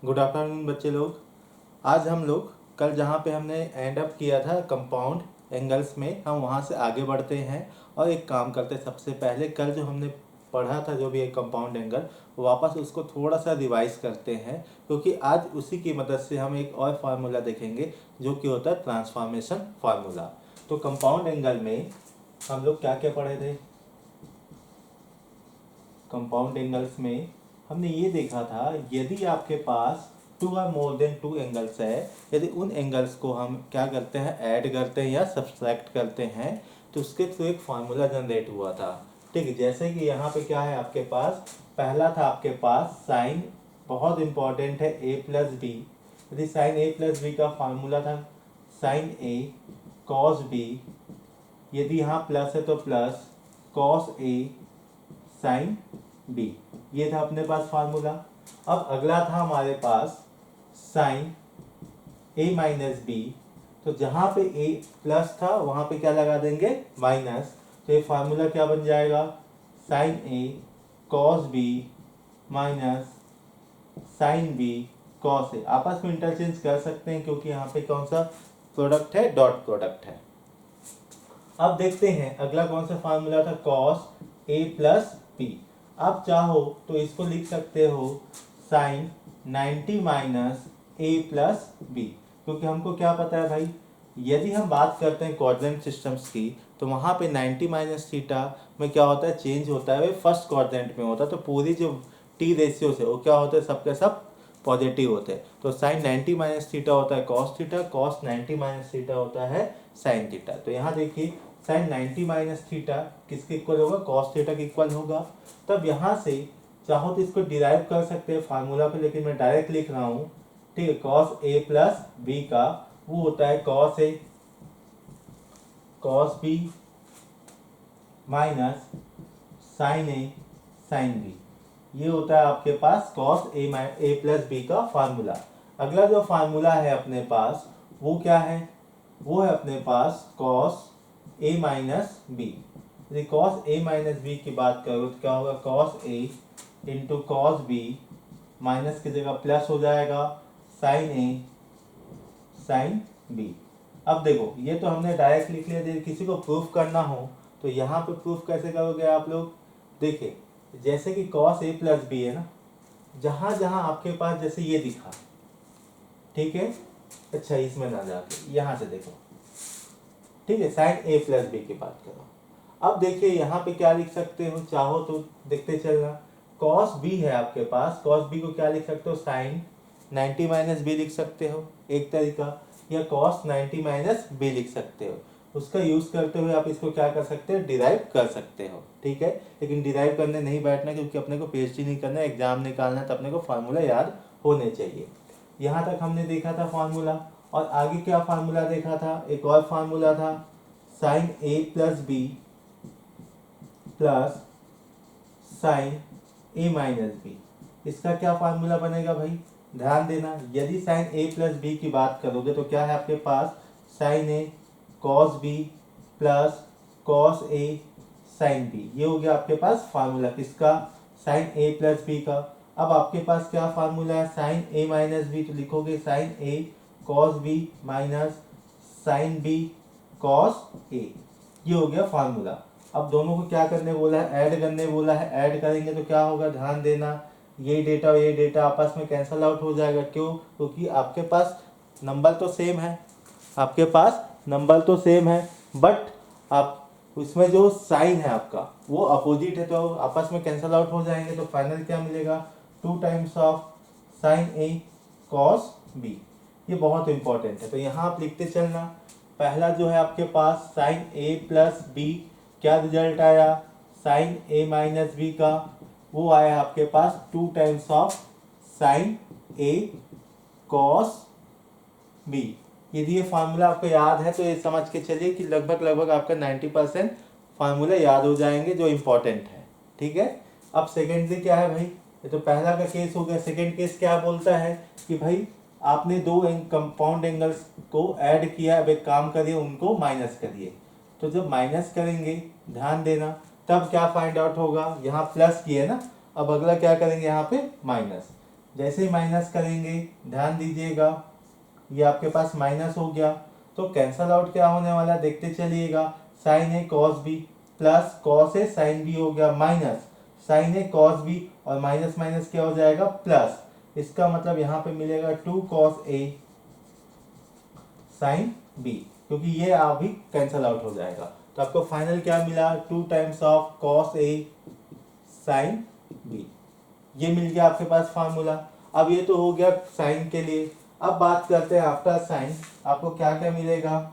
Good afternoon बच्चे लोग। आज हम लोग कल जहाँ पे हमने एंड अप किया था कंपाउंड एंगल्स में, हम वहाँ से आगे बढ़ते हैं और एक काम करते हैं। सबसे पहले कल जो हमने पढ़ा था जो भी एक कंपाउंड एंगल, वापस उसको थोड़ा सा रिवाइज करते हैं, क्योंकि आज उसी की मदद से हम एक और फार्मूला देखेंगे जो कि होता है ट्रांसफॉर्मेशन फार्मूला। तो कंपाउंड एंगल में हम लोग क्या क्या पढ़े थे? कंपाउंड एंगल्स में हमने ये देखा था, यदि आपके पास टू और मोर देन टू एंगल्स है, यदि उन एंगल्स को हम क्या करते हैं, ऐड करते हैं या सब्सट्रैक्ट करते हैं, तो उसके थ्रू एक फार्मूला जनरेट हुआ था। ठीक है, जैसे कि यहाँ पे क्या है आपके पास, पहला था आपके पास साइन, बहुत इंपॉर्टेंट है, ए प्लस बी। यदि साइन ए प्लस बी का फार्मूला था साइन ए कॉस बी, यदि यहाँ प्लस है तो plus cos a sine B, ये था अपने पास फार्मूला। अब अगला था हमारे पास साइन ए माइनस बी, तो जहां पे ए प्लस था वहां पे क्या लगा देंगे, माइनस। तो ये फार्मूला क्या बन जाएगा, sine A cos B minus sine B cos A. आपस में इंटरचेंज कर सकते हैं क्योंकि यहाँ पे कौन सा प्रोडक्ट है, डॉट प्रोडक्ट है। अब देखते हैं अगला कौन सा फार्मूला था, कॉस ए प्लस बी। आप चाहो तो इसको लिख सकते हो साइन 90 माइनस ए प्लस बी, क्योंकि हमको क्या पता है भाई, यदि हम बात करते हैं क्वाड्रेंट सिस्टम्स की, तो वहाँ पे 90 माइनस थीटा में क्या होता है, चेंज होता है, फर्स्ट क्वाड्रेंट में होता है। तो पूरी जो टी रेशियो से वो क्या होते हैं, सबके सब पॉजिटिव होते हैं। तो साइन 90 माइनस थीटा होता है cos theta, cos 90 minus theta होता है साइन थीटा। तो यहाँ देखिए साइन 90 माइनस थीटा किसके इक्वल होगा, कॉस थीटा के इक्वल होगा। तब यहाँ से चाहो तो इसको डिराइव कर सकते हैं फार्मूला पे, लेकिन मैं डायरेक्ट लिख रहा हूँ। ठीक है, कॉस ए प्लस बी का वो होता है कॉस ए कॉस बी माइनस साइन ए साइन बी, ये होता है आपके पास कॉस ए प्लस बी का फार्मूला। अगला जो फार्मूला है अपने पास वो क्या है, वो है अपने पास कॉस ए माइनस बी। यदि कॉस ए माइनस बी की बात करो तो क्या होगा, cos A into cos B, minus की जगह प्लस हो जाएगा साइन ए साइन बी। अब देखो ये तो हमने डायरेक्ट लिख लिया, यदि किसी को प्रूफ करना हो तो यहाँ पे प्रूफ कैसे करोगे आप लोग। देखिए जैसे कि कॉस ए प्लस बी है ना, जहाँ जहाँ आपके पास जैसे ये दिखा, ठीक है, अच्छा इसमें ना जाके यहाँ से देखो, ठीक है, साइन ए प्लस बी की बात करो। अब देखिए यहाँ पे क्या लिख सकते हो, चाहो तो देखते चलना, कॉस बी है आपके पास, कॉस बी को क्या लिख सकते हो, साइन 90 माइनस बी लिख सकते हो एक तरीका, या कॉस 90 माइनस बी लिख सकते हो। उसका यूज करते हुए आप इसको क्या कर सकते हो, डिराइव कर सकते हो। ठीक है, लेकिन डिराइव करने नहीं बैठना, क्योंकि अपने को पीएचडी नहीं करना, एग्जाम निकालना है, तो अपने को फार्मूला याद होने चाहिए। यहाँ तक हमने देखा था फार्मूला, और आगे क्या फार्मूला देखा था, एक और फार्मूला था sign A plus B plus sign a minus B. इसका क्या फार्मूला बनेगा भाई, ध्यान देना, यदि साइन ए प्लस बी की बात करोगे तो क्या है आपके पास, sine A cos B plus cos a sine B, ये हो गया आपके पास फार्मूला किसका, साइन ए प्लस बी का। अब आपके पास क्या फार्मूला है, साइन ए माइनस बी, तो लिखोगे sine A cos B minus sine B cos A, ये हो गया फार्मूला। अब दोनों को क्या करने बोला है, ऐड करने बोला है, ऐड करेंगे तो क्या होगा, ध्यान देना, ये डेटा और ये डेटा आपस में कैंसल आउट हो जाएगा। क्यों, क्योंकि आपके पास नंबर तो सेम है, आपके पास नंबर तो सेम है, बट आप उसमें जो साइन है आपका वो अपोजिट है, तो आपस में कैंसल आउट हो जाएंगे। तो फाइनल क्या मिलेगा, 2 times of sine A cos b, ये बहुत इंपॉर्टेंट है। तो यहाँ आप लिखते चलना, पहला जो है आपके पास साइन ए प्लस बी, क्या रिजल्ट आया, साइन ए माइनस बी का वो आया आपके पास 2 times of sine A cos b. यदि ये फार्मूला आपको याद है तो ये समझ के चलिए कि लगभग आपका 90% फार्मूला याद हो जाएंगे जो इम्पोर्टेंट है। ठीक है, अब सेकेंडली क्या है भाई, ये तो पहला का केस हो गया। सेकेंड केस क्या बोलता है कि भाई आपने दो कंपाउंड एंगल्स को ऐड किया, अब एक काम करिए उनको माइनस करिए। तो जब माइनस करेंगे ध्यान देना, तब क्या फाइंड आउट होगा, यहाँ प्लस किए ना, अब अगला क्या करेंगे यहाँ पे माइनस। जैसे ही माइनस करेंगे ध्यान दीजिएगा, ये आपके पास माइनस हो गया, तो कैंसल आउट क्या होने वाला है देखते चलिएगा। Sign A cos B plus cos a sine b हो गया माइनस साइन ए कॉस बी, और माइनस माइनस क्या हो जाएगा प्लस। इसका मतलब यहाँ पे मिलेगा 2 कॉस ए साइन बी, क्योंकि ये अभी कैंसल आउट हो जाएगा। तो आपको फाइनल क्या मिला, 2 times of cos a sine B. ये मिल गया आपके पास फार्मूला। अब ये तो हो गया साइन के लिए। अब बात करते हैं आफ्टर साइन, आपको क्या क्या मिलेगा।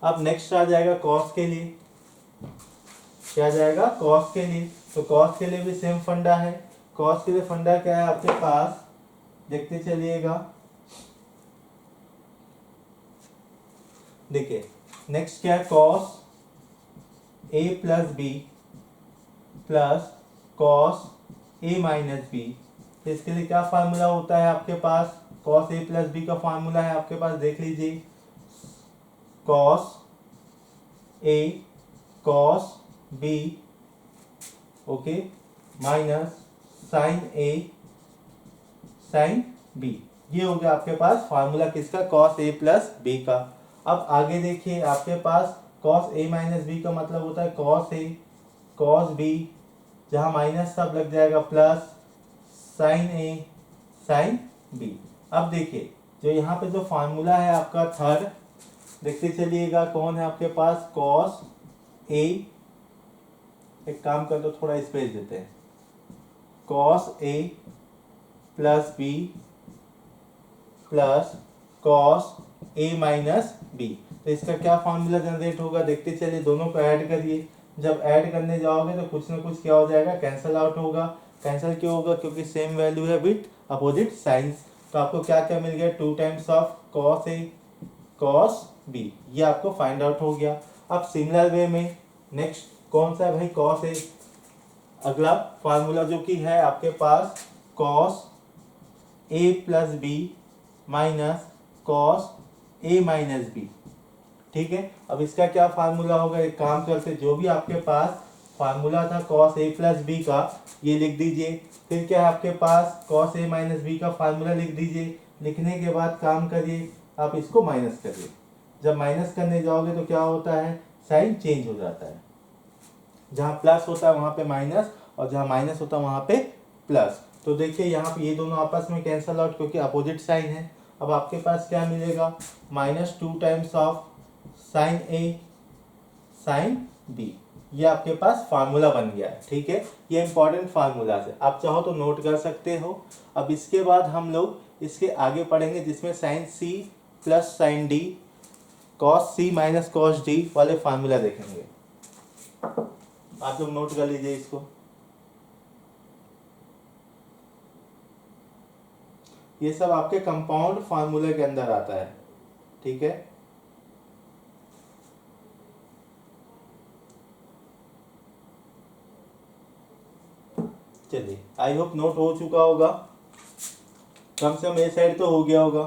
अब नेक्स्ट आ जाएगा कॉस के लिए, क्या जाएगा कॉस के लिए। तो कॉस के लिए भी सेम फंडा है। कॉस के लिए फंडा क्या है आपके पास, देखते चलिएगा। देखिए नेक्स्ट क्या है, कॉस ए प्लस बी प्लस कॉस ए माइनस बी। तो इसके लिए क्या फार्मूला होता है आपके पास, कॉस ए प्लस बी का फार्मूला है आपके पास, देख लीजिए। कॉस ए cos B, okay, minus sine ए साइन बी। ये हो गया आपके पास फार्मूला किसका, कॉस ए प्लस बी का। अब आगे देखिए आपके पास कॉस ए माइनस बी का मतलब होता है कॉस ए कॉस बी, जहाँ माइनस सब लग जाएगा प्लस साइन ए साइन बी। अब देखिए जो यहाँ पे जो फार्मूला है आपका थर्ड, देखते चलिएगा कौन है आपके पास, कॉस ए, एक काम कर दो थोड़ा स्पेस देते हैं, cos A plus B plus cos A minus B. तो इसका क्या फार्मूला जनरेट होगा देखते चलिए, दोनों को ऐड करिए। जब ऐड करने जाओगे तो कुछ ना कुछ क्या हो जाएगा, कैंसल आउट होगा। कैंसल क्यों होगा, क्योंकि सेम वैल्यू है विथ अपोजिट साइंस। तो आपको क्या क्या मिल गया, 2 times of cos A cos b, ये आपको फाइंड आउट हो गया। अब सिमिलर वे में नेक्स्ट कौन सा है भाई, कॉस ए। अगला फार्मूला जो कि है आपके पास कॉस ए प्लस बी माइनस कॉस ए माइनस बी, ठीक है। अब इसका क्या फार्मूला होगा, एक काम करते, जो भी आपके पास फार्मूला था कॉस ए प्लस बी का, ये लिख दीजिए। फिर क्या है आपके पास, कॉस ए माइनस बी का फार्मूला लिख दीजिए। लिखने के बाद काम करिए, आप इसको माइनस करिए। जब माइनस करने जाओगे तो क्या होता है, साइन चेंज हो जाता है। जहाँ प्लस होता है वहाँ पे माइनस, और जहाँ माइनस होता है वहाँ पे प्लस। तो देखिए यहाँ पे ये दोनों आपस में कैंसल आउट, क्योंकि अपोजिट साइन है। अब आपके पास क्या मिलेगा, -2 times of sine A sine B. ये आपके पास फार्मूला बन गया है, ठीक है। ये इंपॉर्टेंट फार्मूला है, आप चाहो तो नोट कर सकते हो। अब इसके बाद हम लोग इसके आगे पढ़ेंगे, जिसमें साइन सी प्लस साइन डी कॉस सी माइनस कॉस डी वाले फार्मूला देखेंगे। आप लोग नोट कर लीजिए इसको। ये सब आपके कंपाउंड फार्मूले के अंदर आता है, ठीक है। चलिए आई होप नोट हो चुका होगा, कम से कम ये साइड तो हो गया होगा।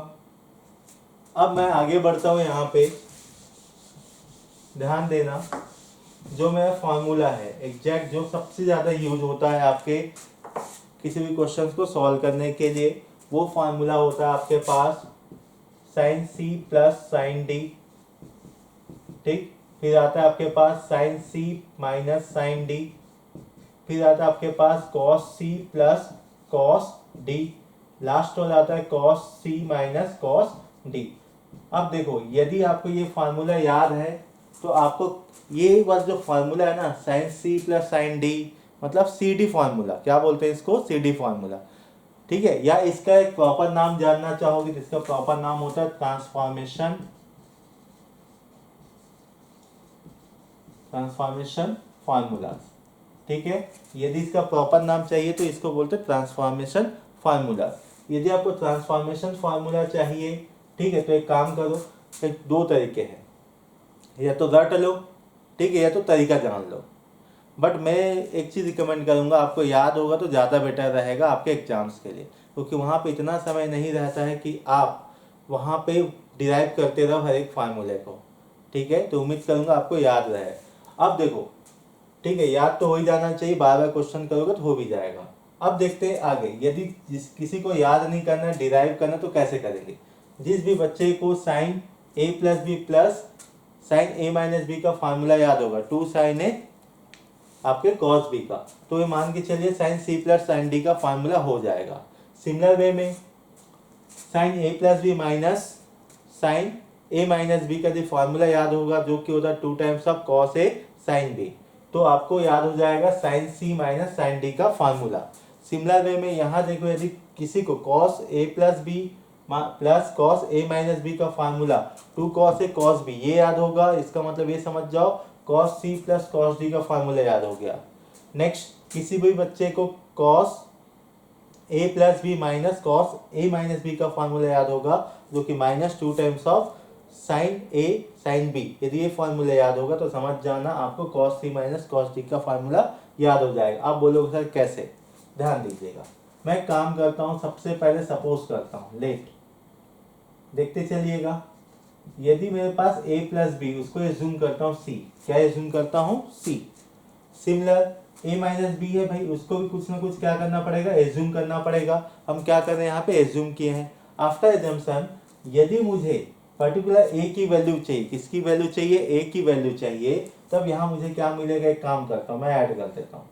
अब मैं आगे बढ़ता हूँ, यहाँ पे ध्यान देना, जो मेरा फार्मूला है एग्जैक्ट जो सबसे ज़्यादा यूज होता है आपके किसी भी क्वेश्चन को सॉल्व करने के लिए, वो फार्मूला होता है आपके पास साइन सी प्लस साइन डी, ठीक। फिर आता है आपके पास साइन सी माइनस साइन डी, फिर आता है आपके पास कॉस सी प्लस कॉस डी, लास्ट वाला आता है कॉस सी माइनस कॉस डी। अब देखो यदि आपको ये फार्मूला याद है तो आपको ये वाला जो फार्मूला है ना, साइन सी प्लस साइन डी, मतलब सी डी फार्मूला, क्या बोलते हैं इसको, सी डी फार्मूला, ठीक है। या इसका एक प्रॉपर नाम जानना चाहोगे तो इसका प्रॉपर नाम होता है ट्रांसफॉर्मेशन फार्मूला, ठीक है। यदि इसका प्रॉपर नाम चाहिए तो इसको बोलते हैं ट्रांसफॉर्मेशन फार्मूला। यदि आपको ट्रांसफॉर्मेशन फार्मूला चाहिए, ठीक है, तो एक काम करो, एक दो तरीके हैं, या तो रट लो, ठीक है, या तो तरीका जान लो। बट मैं एक चीज़ रिकमेंड करूँगा, आपको याद होगा तो ज़्यादा बेटर रहेगा आपके एग्जाम्स के लिए, क्योंकि वहाँ पे इतना समय नहीं रहता है कि आप वहाँ पे डिराइव करते रहो हर एक फार्मूले को, ठीक है। तो उम्मीद करूँगा आपको याद रहे। अब देखो, ठीक है, याद तो हो ही जाना चाहिए, बार बार क्वेश्चन करोगे तो हो भी जाएगा। अब देखते हैं आगे, यदि किसी को याद नहीं करना, डिराइव करना, तो कैसे करेंगे। जिस भी बच्चे को sign A plus B plus sign a minus B का फार्मूला याद होगा, 2 साइन ए आपके कॉस बी का, तो ये मान के चलिए साइन सी प्लस साइन डी का फार्मूला हो जाएगा। सिमिलर वे में sine A plus b minus sine a minus B का जो फार्मूला याद होगा, जो कि होता है 2 times of cos a sine b, तो आपको याद हो जाएगा साइन सी माइनस साइन डी का फार्मूला। सिमिलर वे में यहाँ देखो, यदि किसी को कॉस ए प्लस बी प्लस कॉस ए माइनस बी का फार्मूला 2 कॉस ए कॉस बी ये याद होगा, इसका मतलब ये समझ जाओ कॉस सी प्लस कॉस डी का फार्मूला याद हो गया। नेक्स्ट, किसी भी बच्चे को कॉस ए प्लस बी माइनस कॉस ए माइनस बी का फार्मूला याद होगा, जो कि minus 2 times of sine A sine b, यदि ये फार्मूला याद होगा तो समझ जाना आपको कॉस सी माइनस कॉस डी का फार्मूला याद हो जाएगा। आप बोलोगे सर कैसे, ध्यान दीजिएगा। मैं काम करता हूँ, सबसे पहले सपोज करता हूँ लेट, देखते चलिएगा। यदि मेरे पास a प्लस बी, उसको एज्यूम करता हूँ c, क्या एज्यूम करता हूँ c। Similar a minus b है भाई, उसको भी कुछ ना कुछ क्या करना पड़ेगा, एज्यूम करना पड़ेगा। हम क्या कर रहे हैं यहाँ पे, एज्यूम किए हैं। आफ्टर एजम्पशन, यदि मुझे पर्टिकुलर a की वैल्यू चाहिए, किसकी वैल्यू चाहिए, a की वैल्यू चाहिए, तब यहाँ मुझे क्या मिलेगा, एक काम करता हूँ मैं ऐड कर देता हूँ,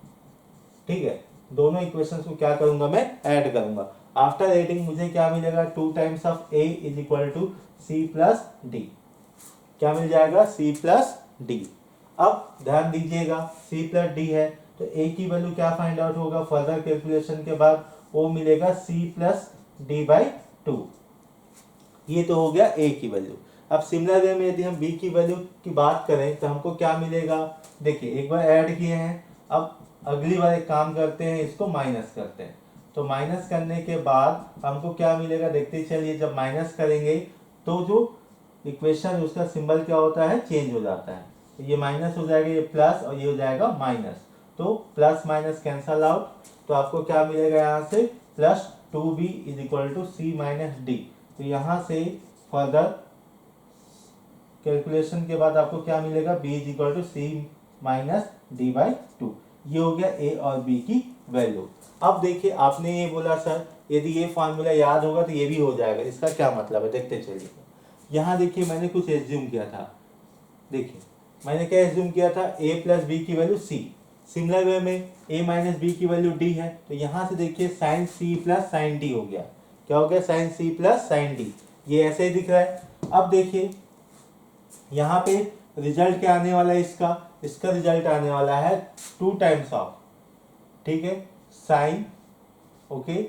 ठीक है। दोनों इक्वेशंस को क्या करूंगा, मैं ऐड करूंगा। आफ्टर एडिंग मुझे क्या मिलेगा, 2 times of a is equal to c plus d, क्या मिल जाएगा, c प्लस डी। अब ध्यान दीजिएगा c प्लस डी है तो a की वैल्यू क्या फाइंड आउट होगा, फर्दर कैलकुलेशन के बाद वो मिलेगा c प्लस डी बाई 2, ये तो हो गया a की वैल्यू। अब सिमिलर वे में यदि हम b की वैल्यू की बात करें तो हमको क्या मिलेगा, देखिए एक बार ऐड किए हैं, अब अगली बार एक काम करते हैं, इसको माइनस करते हैं। तो माइनस करने के बाद हमको क्या मिलेगा, देखते चलिए। जब माइनस करेंगे तो जो इक्वेशन उसका सिंबल क्या होता है, चेंज हो जाता है। तो ये माइनस हो जाएगा, ये प्लस, और ये हो जाएगा माइनस। तो प्लस माइनस कैंसल आउट, तो आपको क्या मिलेगा यहाँ से, plus 2b is equal to c minus d. तो यहाँ से फर्दर कैलकुलेशन के बाद आपको क्या मिलेगा, b is equal to c minus D by 2। ये हो गया a और b की वैल्यू। अब देखिए, आपने ये बोला सर यदि ये फार्मूला याद होगा तो ये भी हो जाएगा, इसका क्या मतलब है, देखते चलिए। यहाँ देखिए मैंने कुछ एज्यूम किया था, देखिए मैंने क्या एज्यूम किया था, a प्लस बी की वैल्यू c। सिमिलर वे में a माइनस बी की वैल्यू d है, तो यहाँ से देखिए sine c plus sine d हो गया। क्या हो गया, sine c plus sine d, ये ऐसे ही दिख रहा है। अब देखिए यहाँ पे रिजल्ट क्या आने वाला है, इसका रिजल्ट आने वाला है 2 टाइम्स ऑफ, ठीक है, sine okay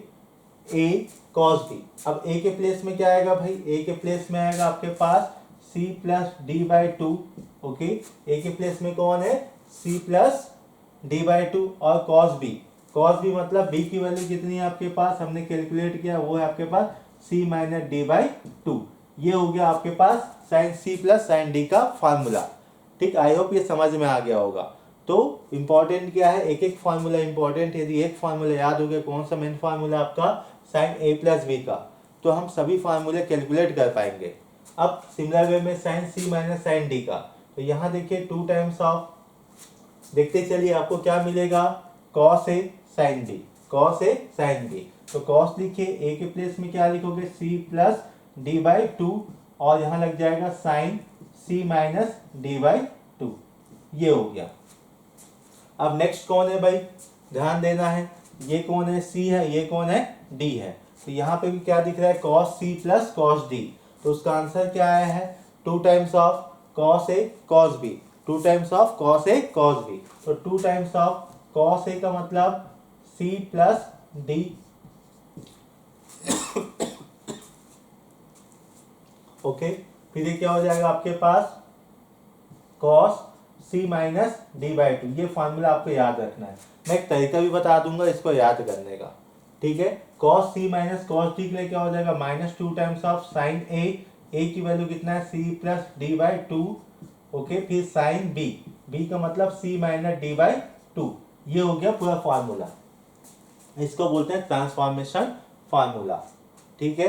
a cos b। अब a के प्लेस में क्या आएगा भाई, a के प्लेस में आएगा आपके पास c plus D by 2, okay. a के प्लेस में कौन है, c प्लस डी बाई 2, और कॉस b मतलब b की वैल्यू कितनी है आपके पास, हमने कैलकुलेट किया, वो है आपके पास c माइनस डी बाई 2। ये हो गया आपके पास sine c plus sine d का फार्मूला, ठीक। आई होप ये समझ में आ गया होगा। तो इंपॉर्टेंट क्या है, एक एक फार्मूला इंपॉर्टेंट। यदि एक फार्मूला याद हो गया, कौन सा मेन फार्मूला आपका, साइन a प्लस बी का, तो हम सभी फार्मूले कैलकुलेट कर पाएंगे। अब सिमिलर वे में sine c minus sine d का, तो यहाँ देखिए 2 टाइम्स ऑफ, देखते चलिए आपको क्या मिलेगा, cos a sign D, cos a sign D. तो कॉस लिखिए, a के प्लेस में क्या लिखोगे, c प्लस डी बाई 2, और यहाँ लग जाएगा sine c minus D by 2, ये हो गया। अब नेक्स्ट कौन है भाई, ध्यान देना है, ये कौन है, c है, ये कौन है, d है। तो यहाँ पे भी क्या दिख रहा है, cos c plus cos d, तो उसका आंसर क्या आया है, 2 times of cos a cos b, 2 times of cos a cos b। तो 2 टाइम्स ऑफ cos a का मतलब c प्लस d, ओके। फिर ये क्या हो जाएगा आपके पास, cos c minus D by 2। ये फॉर्मूला आपको याद रखना है, मैं एक तरीका भी बता दूंगा इसको याद करने का, ठीक है। cos c minus cos d के लिए क्या हो जाएगा, minus 2 times of sign a की वैल्यू कितना है, c plus D by 2, okay. फिर साइन b का मतलब c माइनस डी बाई 2। ये हो गया पूरा फार्मूला, इसको बोलते हैं ट्रांसफॉर्मेशन फार्मूला, ठीक है।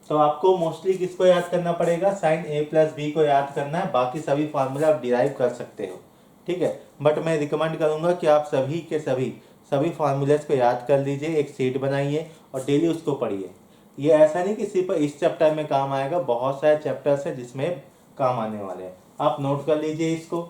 तो आपको मोस्टली किसको याद करना पड़ेगा, साइन a प्लस बी को याद करना है, बाकी सभी फार्मूला आप डिराइव कर सकते हो, ठीक है। बट मैं रिकमेंड करूंगा कि आप सभी के सभी सभी फार्मूलेस को याद कर लीजिए, एक शीट बनाइए और डेली उसको पढ़िए। ये ऐसा नहीं कि सिर्फ इस चैप्टर में काम आएगा, बहुत सारे चैप्टर्स हैं जिसमें काम आने वाले हैं। आप नोट कर लीजिए इसको।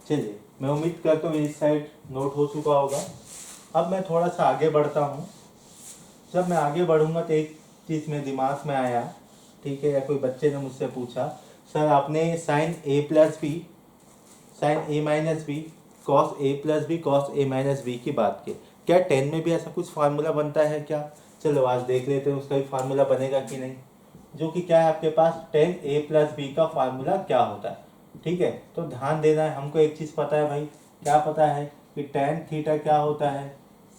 चलिए, मैं उम्मीद करता हूँ इस साइड नोट हो चुका होगा। अब मैं थोड़ा सा आगे बढ़ता हूँ। जब मैं आगे बढ़ूंगा तो एक चीज़ मेरे दिमाग में आया, ठीक है, या कोई बच्चे ने मुझसे पूछा, सर आपने sign A plus B, sign a minus B, cos A plus B, cos A minus b की बात की, क्या 10 में भी ऐसा कुछ फार्मूला बनता है क्या? चलो आज देख लेते हैं उसका भी फार्मूला बनेगा कि नहीं। जो कि क्या है आपके पास, 10 a प्लस बी का फार्मूला क्या होता है। ठीक है, तो ध्यान देना है, हमको एक चीज़ पता है भाई, क्या पता है कि टेन थीटा क्या होता है,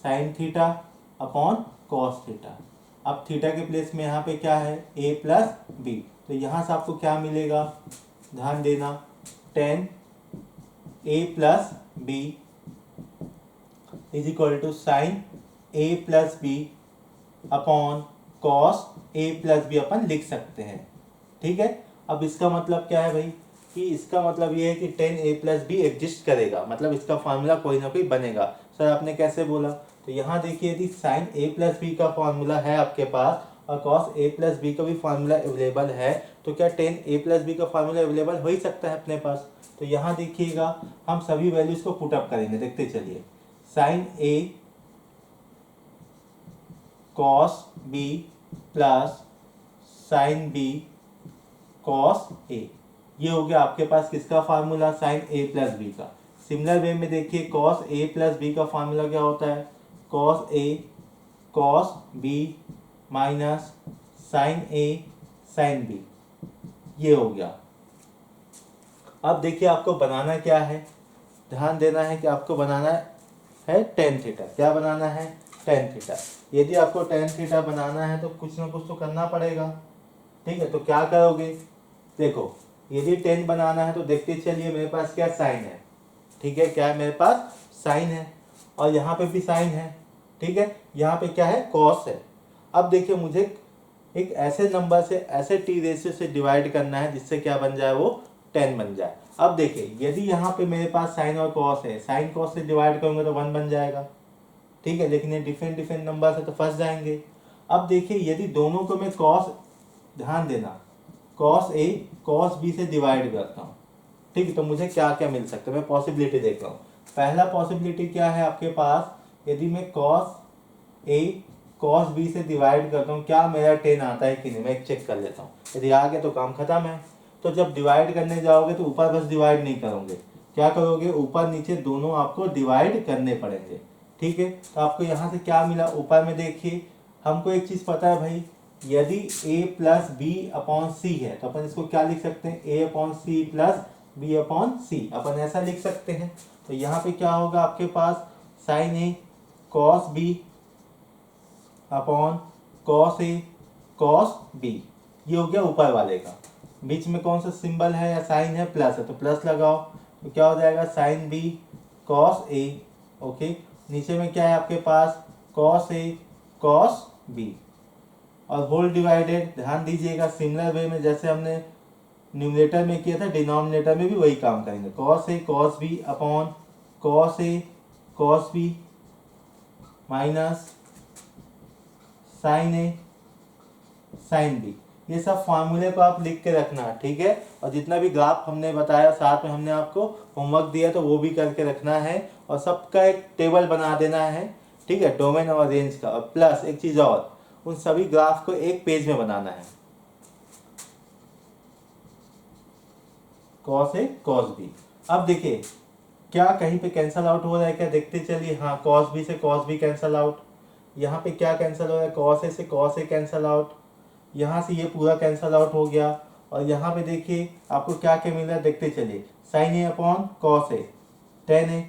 sine theta upon cos theta. अब थीटा के प्लेस में यहाँ पे क्या है, a प्लस बी, तो यहाँ से आपको क्या मिलेगा, ध्यान देना, 10 a plus B is equal to sine a plus B upon cos a plus B अपन लिख सकते हैं। ठीक है, अब इसका मतलब क्या है भाई, कि इसका मतलब ये है कि 10 a प्लस बी एग्जिस्ट करेगा, मतलब इसका फार्मूला कोई ना कोई बनेगा। सर आपने कैसे बोला, तो यहाँ देखिए यदि साइन a प्लस बी का फार्मूला है आपके पास और कॉस a प्लस बी का भी फार्मूला अवेलेबल है, तो क्या 10 a प्लस बी का फार्मूला अवेलेबल हो ही सकता है अपने पास। तो यहाँ देखिएगा हम सभी वैल्यूज को पुटअप करेंगे, देखते चलिए, sine a cos B plus sine B cos A, ये हो गया आपके पास किसका फार्मूला, साइन ए प्लस बी का। सिमिलर वे में देखिए कॉस ए प्लस बी का फार्मूला क्या होता है, कॉस ए कॉस बी माइनस साइन ए साइन बी, ये हो गया। अब देखिए आपको बनाना क्या है, ध्यान देना है कि आपको बनाना है टेन थीटा। क्या बनाना है, टेन थीटा। यदि आपको टेन थीटा बनाना है तो कुछ ना कुछ तो करना पड़ेगा। ठीक है, तो क्या करोगे, देखो यदि 10 बनाना है तो देखते चलिए मेरे पास क्या साइन है। ठीक है, क्या है मेरे पास, साइन है, और यहाँ पे भी साइन है। ठीक है, यहाँ पे क्या है, कॉस है। अब देखिए मुझे एक ऐसे नंबर से, ऐसे टी रेशियो से डिवाइड करना है जिससे क्या बन जाए, वो 10 बन जाए। अब देखिए यदि यहाँ पे मेरे पास साइन और कॉस है, साइन कॉस से डिवाइड करूंगा तो 1 बन जाएगा। ठीक है, लेकिन ये डिफरेंट डिफरेंट नंबर है तो फंस जाएंगे। अब देखिए यदि दोनों को मैं कॉस, ध्यान देना, कॉस ए कॉस बी से डिवाइड करता हूँ, ठीक है, तो मुझे क्या क्या मिल सकता है, मैं पॉसिबिलिटी देख रहा हूँ। पहला पॉसिबिलिटी क्या है आपके पास, यदि मैं कॉस ए कॉस बी से डिवाइड करता हूँ, क्या मेरा 10 आता है कि नहीं, मैं एक चेक कर लेता हूँ। यदि आ गया तो काम खत्म है। तो जब डिवाइड करने जाओगे तो ऊपर बस डिवाइड नहीं करोगे, क्या करोगे, ऊपर नीचे दोनों आपको डिवाइड करने पड़ेंगे। ठीक है, तो आपको यहाँ से क्या मिला, ऊपर में देखिए हमको एक चीज़ पता है भाई, यदि a plus B upon C है तो अपन इसको क्या लिख सकते हैं, a upon C plus B upon C, अपन ऐसा लिख सकते हैं। तो यहाँ पे क्या होगा आपके पास, साइन ए कॉस बी अपॉन कॉस ए कॉस बी, ये हो गया ऊपर वाले का। बीच में कौन सा सिंबल है या साइन है, प्लस है, तो प्लस लगाओ, तो क्या हो जाएगा, साइन बी कॉस ए। ओके, नीचे में क्या है आपके पास, कॉस ए कॉस बी, और होल डिवाइडेड, ध्यान दीजिएगा सिमिलर वे में जैसे हमने न्यूमरेटर में किया था, डिनोमिनेटर में भी वही काम करेंगे, cos A cos b upon cos A cos B minus sine A sine B. ये सब फार्मूले को आप लिख के रखना, ठीक है, और जितना भी ग्राफ हमने बताया साथ में हमने आपको होमवर्क दिया तो वो भी करके रखना है, और सबका एक टेबल बना देना है। ठीक है, डोमेन और रेंज का, और प्लस एक चीज़ और, उन सभी ग्राफ को एक पेज में बनाना है, कॉस ए कॉस बी। अब देखिए क्या कहीं पे कैंसल आउट हो रहा है क्या, देखते चलिए, हाँ कॉस बी से कॉस बी कैंसल आउट, यहाँ पे क्या कैंसिल हो रहा है, कॉस ए से कॉस ए कैंसिल आउट, यहाँ से ये पूरा कैंसिल आउट हो गया, और यहाँ पे देखिए आपको क्या क्या मिल रहा है, देखते चलिए, sine A upon cos a 10 a,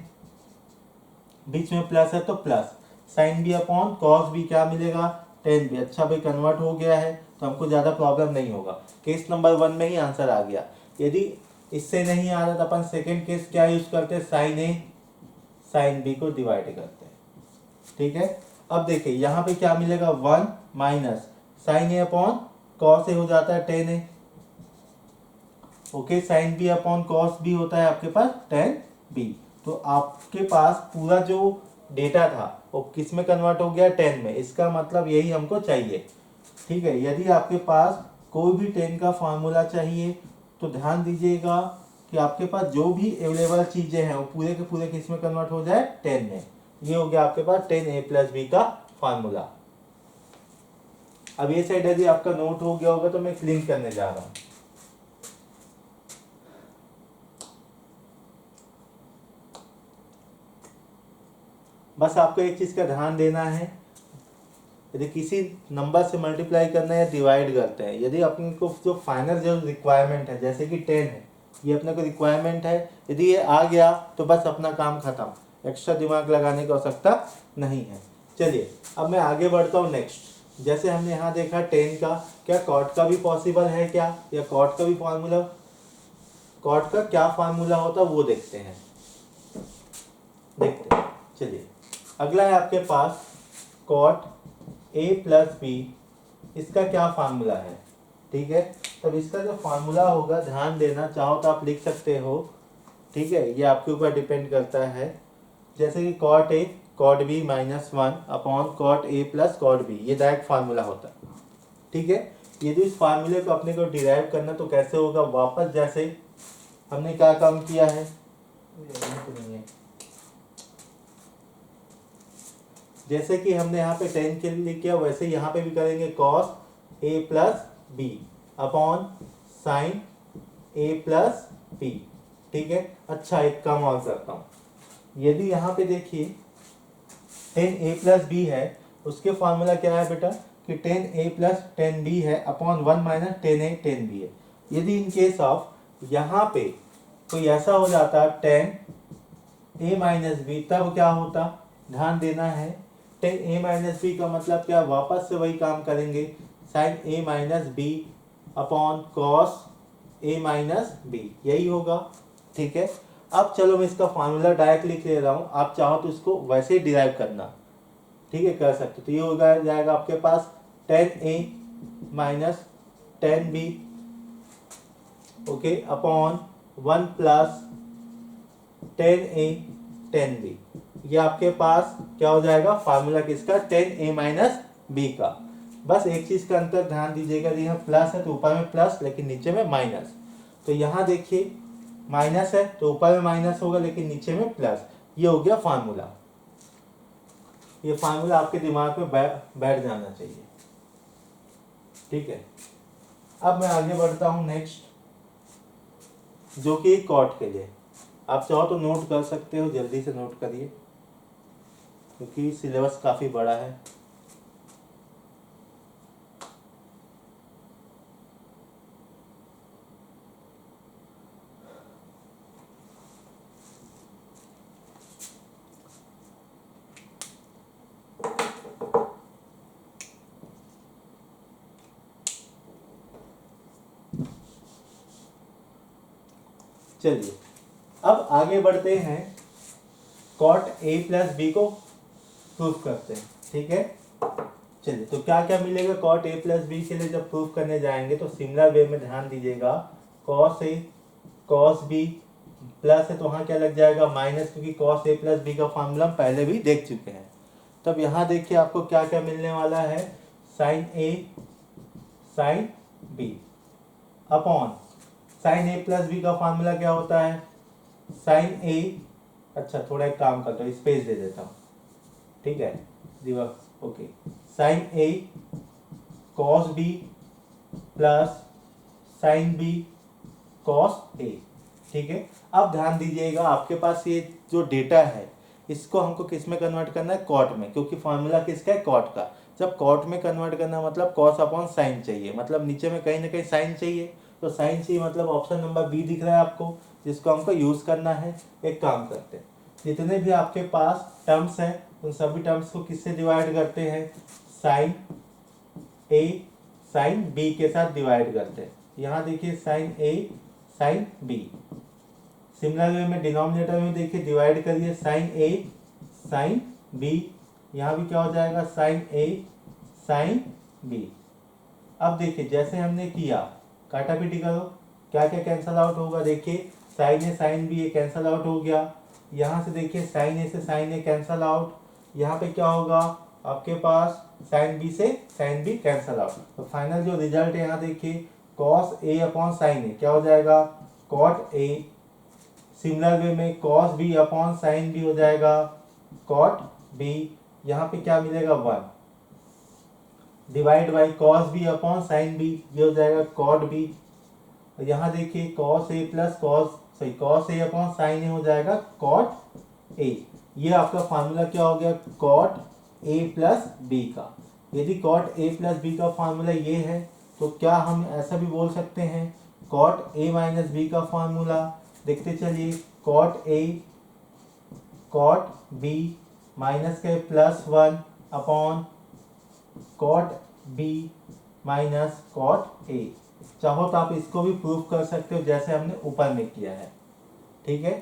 बीच में प्लस है तो plus, sine B upon cos b क्या मिलेगा, टेन बी। अच्छा भाई कन्वर्ट हो गया है तो हमको ज़्यादा प्रॉब्लम नहीं होगा। केस नंबर 1 में ही आंसर आ गया। यदि इससे नहीं आ रहा तो अपन सेकेंड केस क्या यूज करते हैं, साइन ए साइन बी को डिवाइड करते हैं। ठीक है, अब देखिए यहाँ पे क्या मिलेगा, 1 minus sine A upon cos A हो जाता है tan A. Okay, sine B upon cos B होता है आपके पास टेन बी। तो आपके पास पूरा जो डेटा था वो किस में कन्वर्ट हो गया, टेन में। इसका मतलब यही हमको चाहिए। ठीक है, यदि आपके पास कोई भी टेन का फार्मूला चाहिए तो ध्यान दीजिएगा कि आपके पास जो भी अवेलेबल चीजें हैं वो पूरे के पूरे किस में कन्वर्ट हो जाए, टेन में। ये हो गया आपके पास टेन ए प्लस बी का फार्मूला। अब ये साइड यदि आपका नोट हो गया होगा तो मैं क्लीन करने जा रहा हूं। बस आपको एक चीज का ध्यान देना है, यदि किसी नंबर से मल्टीप्लाई करना है या डिवाइड करते हैं, यदि अपने को जो फाइनल जो रिक्वायरमेंट है जैसे कि 10 है, ये अपने को रिक्वायरमेंट है, यदि ये आ गया तो बस अपना काम खत्म, एक्स्ट्रा दिमाग लगाने की आवश्यकता नहीं है। चलिए अब मैं आगे बढ़ता हूँ नेक्स्ट। जैसे हमने यहाँ देखा 10 का, क्या कॉट का भी पॉसिबल है क्या, या कॉट का भी फार्मूला, कॉट का क्या फार्मूला होता है वो देखते हैं। चलिए अगला है आपके पास कॉट ए प्लस बी, इसका क्या फार्मूला है। ठीक है, तब इसका जो फार्मूला होगा ध्यान देना, चाहो तो आप लिख सकते हो। ठीक है, ये आपके ऊपर डिपेंड करता है। जैसे कि cot a cot b minus 1 upon cot a plus cot b, ये डायरेक्ट फार्मूला होता है। ठीक है, ये जो इस फार्मूले को अपने को डिराइव करना तो कैसे होगा, वापस जैसे हमने क्या काम किया है, जैसे कि हमने यहाँ पे 10 के लिए किया वैसे यहाँ पे भी करेंगे, cos A plus B upon sine A plus B. ठीक है, अच्छा एक काम और करता हूँ, यदि यहाँ पे देखिए 10a प्लस बी है, उसके फार्मूला क्या है बेटा कि 10a प्लस 10b है अपॉन 1 माइनस 10a 10b है। यदि इन केस ऑफ यहाँ पे कोई ऐसा हो जाता 10a माइनस बी, तब क्या होता, ध्यान देना है। 10a माइनस बी का मतलब क्या, वापस से वही काम करेंगे, sine a minus b upon cos a minus b, यही होगा। ठीक है, अब चलो मैं इसका फार्मूला डायरेक्ट लिख ले रहा हूँ, आप चाहो तो इसको वैसे ही डिराइव करना। ठीक है, कर सकते। तो ये हो जाएगा आपके पास 10a minus 10b okay upon 1 plus 10a 10b। ये आपके पास क्या हो जाएगा, फार्मूला किसका, 10a माइनस बी का। बस एक चीज का अंतर ध्यान दीजिएगा, यहाँ प्लस है तो ऊपर में प्लस लेकिन नीचे में माइनस। तो यहाँ देखिए माइनस है तो ऊपर में माइनस होगा लेकिन नीचे में प्लस। ये हो गया फार्मूला। ये फार्मूला आपके दिमाग में बैठ जाना चाहिए। ठीक है, अब मैं आगे बढ़ता हूँ नेक्स्ट, जो कि कॉट के लिए। आप चाहो तो नोट कर सकते हो, जल्दी से नोट करिए क्योंकि सिलेबस काफी बड़ा है। चलिए अब आगे बढ़ते हैं, कॉट ए प्लस बी को प्रूफ करते हैं। ठीक है, चलिए तो क्या क्या मिलेगा कॉट ए प्लस बी के लिए जब प्रूफ करने जाएंगे तो सिमिलर वे में ध्यान दीजिएगा, cos A cos B plus है तो वहाँ क्या लग जाएगा माइनस, क्योंकि कॉस ए प्लस बी का फॉर्मूला हम पहले भी देख चुके हैं। तब यहाँ देखिए आपको क्या क्या मिलने वाला है, साइन ए साइन बी अपॉन साइन ए प्लस बी का फॉर्मूला क्या होता है, साइन ए, अच्छा थोड़ा एक काम करता हूँ, स्पेस दे देता हूँ। ठीक है, दिमाग okay, sine A cos B plus sine B cos A. ठीक है, अब ध्यान दीजिएगा आपके पास ये जो डेटा है इसको हमको किस में कन्वर्ट करना है, कॉट में, क्योंकि फॉर्मूला किसका है, कॉट का। जब कॉट में कन्वर्ट करना मतलब कॉस अपॉन साइन चाहिए, मतलब नीचे में कहीं ना कहीं साइन चाहिए, तो साइन चाहिए मतलब ऑप्शन नंबर बी दिख रहा है आपको, जिसको हमको यूज करना है। एक काम करते हैं, जितने भी आपके पास टर्म्स हैं उन सभी टर्म्स को किससे डिवाइड करते हैं, साइन ए साइन बी के साथ डिवाइड करते हैं। यहाँ देखिए साइन ए साइन बी। सिमिलर वे में डिनोमिनेटर में देखिए डिवाइड करिए, साइन ए साइन बी, यहाँ भी क्या हो जाएगा, साइन ए साइन बी। अब देखिए जैसे हमने किया, काटा पीटी करो, क्या क्या कैंसल आउट होगा, देखिए साइन ए साइन बी ये कैंसल आउट हो गया। यहाँ से देखिए साइन ए से साइन ए कैंसल आउट, यहाँ पे क्या होगा आपके पास, साइन बी से साइन बी कैंसल आउट। तो फाइनल जो रिजल्ट है यहाँ देखिए, cos a upon sine a क्या हो जाएगा, कॉट ए। सिमिलर वे में cos b upon sine b हो जाएगा कॉट बी। यहाँ पे क्या मिलेगा, 1 divide by cos b upon sine B, ये हो जाएगा कॉट बी। और यहाँ देखिए cos A plus cos a upon sine a हो जाएगा कॉट ए। ये आपका फार्मूला क्या हो गया, कॉट ए प्लस बी का। यदि कॉट ए प्लस बी का फार्मूला ये है तो क्या हम ऐसा भी बोल सकते हैं, कॉट ए माइनस बी का फार्मूला। देखते चलिए, cot a cot b minus के +1 upon cot b minus cot a. चाहो तो आप इसको भी प्रूव कर सकते हो जैसे हमने ऊपर में किया है, ठीक है।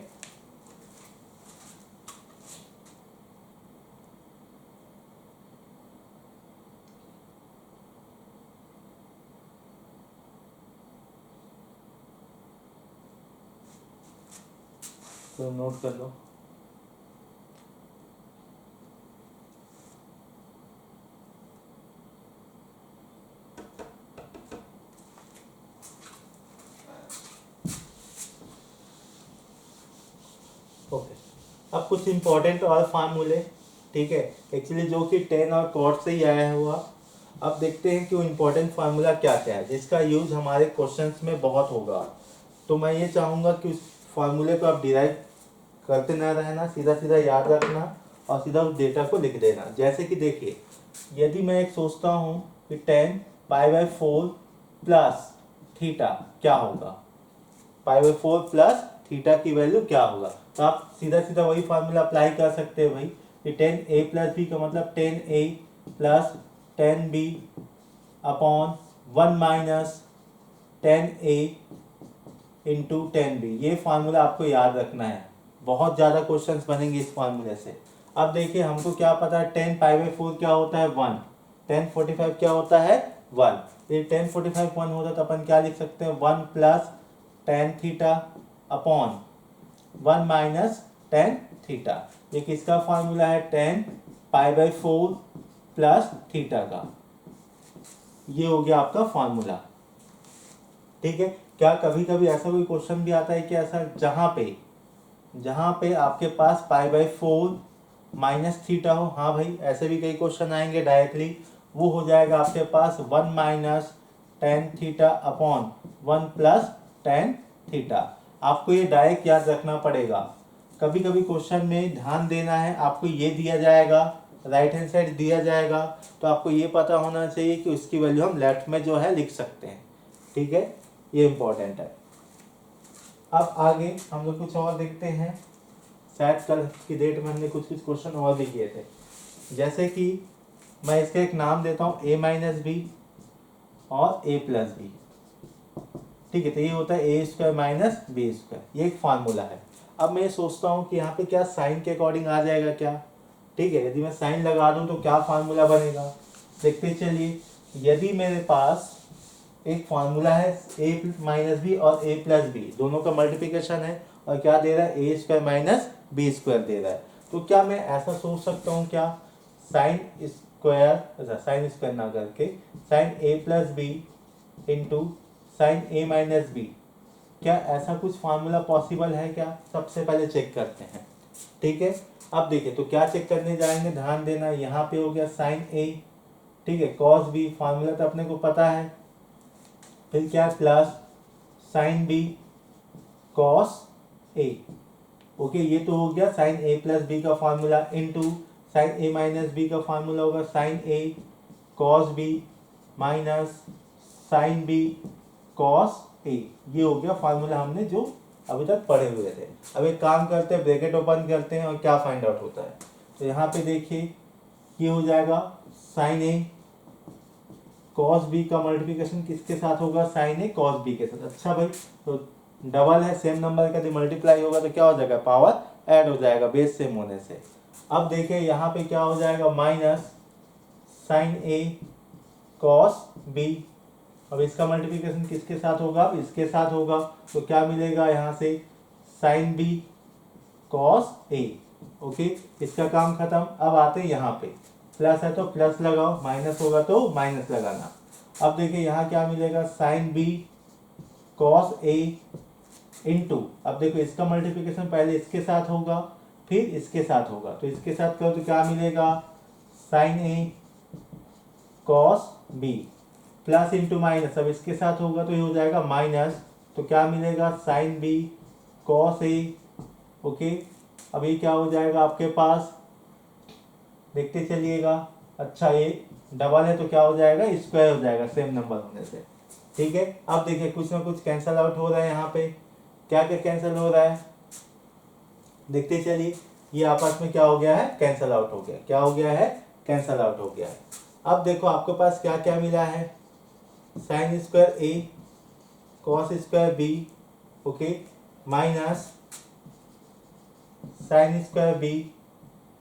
तो नोट कर लो। ओके, अब कुछ इंपॉर्टेंट और फार्मूले, ठीक है, एक्चुअली जो कि 10 और कॉट से ही आया हुआ। अब देखते हैं कि वो इम्पोर्टेंट फार्मूला क्या क्या है जिसका यूज हमारे क्वेश्चंस में बहुत होगा। तो मैं ये चाहूँगा कि उस फार्मूले को आप डिराइव करते ना रहना, सीधा सीधा याद रखना और सीधा उस डेटा को लिख देना। जैसे कि देखिए, यदि मैं एक सोचता हूँ कि 10π/4 प्लस थीटा क्या होगा, π/4 प्लस थीटा की वैल्यू क्या होगा, तो आप सीधा सीधा वही फार्मूला अप्लाई कर सकते हैं भाई कि 10a प्लस बी का मतलब 10a plus 10b upon 1 minus 10a into 10b। ये फार्मूला आपको याद रखना है, बहुत ज़्यादा क्वेश्चंस बनेंगे इस फार्मूले से। अब देखिए हमको क्या पता है, 10π/4 क्या होता है 1, 1045 क्या होता है 1। ये 1045 1 होता तो अपन क्या लिख सकते हैं, 1 plus tan theta upon 1 minus tan theta. ये किसका फार्मूला है, 10π/4 प्लस थीटा का। ये हो गया आपका फार्मूला, ठीक है। क्या कभी कभी ऐसा कोई क्वेश्चन भी आता है कि ऐसा जहां पे आपके पास π/4 माइनस थीटा हो, हाँ भाई ऐसे भी कई क्वेश्चन आएंगे डायरेक्टली। वो हो जाएगा आपके पास 1 minus tan theta upon 1 plus tan theta. आपको ये डायरेक्ट याद रखना पड़ेगा। कभी कभी क्वेश्चन में ध्यान देना है, आपको ये दिया जाएगा, राइट हैंड साइड दिया जाएगा, तो आपको ये पता होना चाहिए कि उसकी वैल्यू हम लेफ्ट में जो है लिख सकते हैं, ठीक है। ये इम्पोर्टेंट है। अब आगे हम लोग कुछ और देखते हैं। शायद कल की डेट में हमने कुछ क्वेश्चन और भी किए थे। जैसे कि मैं इसका एक नाम देता हूँ a माइनस बी और a प्लस बी, ठीक है। तो ये होता है a² माइनस b², ये एक फार्मूला है। अब मैं सोचता हूँ कि यहाँ पे क्या साइन के अकॉर्डिंग आ जाएगा क्या, ठीक है। यदि मैं साइन लगा दूँ तो क्या फार्मूला बनेगा, देखते चलिए। यदि मेरे पास एक फार्मूला है a माइनस बी और a प्लस बी, दोनों का मल्टीप्लिकेशन है और क्या दे रहा है, a² माइनस b² दे रहा है, तो क्या मैं ऐसा सोच सकता हूँ क्या, साइन स्क्वायर ना करके sine a plus b into sine a minus b, क्या ऐसा कुछ फार्मूला पॉसिबल है क्या, सबसे पहले चेक करते हैं, ठीक है। अब देखिए तो क्या चेक करने जाएंगे, ध्यान देना। यहाँ पे हो गया साइन a, ठीक है, कॉस b, फार्मूला तो अपने को पता है। फिर क्या, plus sine b cos a, okay. ये तो हो गया साइन a प्लस बी का formula, into sine a minus B का फार्मूला होगा sine a cos b minus sine b cos a। ये हो गया फार्मूला हमने जो अभी तक पढ़े हुए थे। अब एक काम करते हैं, ब्रैकेट ओपन करते हैं और क्या फाइंड आउट होता है। तो यहाँ पे देखिए ये हो जाएगा साइन ए कॉस बी का मल्टीप्लिकेशन किसके साथ होगा, साइन ए कॉस बी के साथ। अच्छा भाई, तो डबल है, सेम नंबर का यदि मल्टीप्लाई होगा तो क्या हो जाएगा, पावर ऐड हो जाएगा बेस सेम होने से। अब देखिए यहाँ पे क्या हो जाएगा, माइनस साइन ए कॉस बी। अब इसका मल्टीप्लिकेशन किसके साथ होगा, अब इसके साथ होगा, तो क्या मिलेगा यहाँ से, साइन बी कॉस ए। ओके, इसका काम खत्म। अब आते हैं यहाँ पे, प्लस है तो प्लस लगाओ, माइनस होगा तो माइनस लगाना। अब देखिए यहाँ क्या मिलेगा, साइन बी कॉस ए इंटू, अब देखो इसका मल्टीप्लिकेशन पहले इसके साथ होगा फिर इसके साथ होगा, तो इसके साथ करो तो क्या मिलेगा, साइन ए cos B plus into minus, अब इसके साथ होगा तो ये हो जाएगा माइनस, तो क्या मिलेगा, साइन बी कॉस ए। ओके, अब ये क्या हो जाएगा आपके पास, देखते चलिएगा। अच्छा, ये डबल है तो क्या हो जाएगा, स्क्वायर हो जाएगा सेम नंबर होने से। ठीक है, अब देखिए कुछ ना कुछ कैंसल आउट हो रहा है यहाँ पे, क्या क्या कैंसिल हो रहा है देखते चलिए। ये आपस में क्या हो गया है, कैंसल आउट हो गया। क्या हो गया है, कैंसल आउट हो गया है। अब देखो आपके पास क्या क्या मिला है, sine square A cos square B, okay, minus sine square B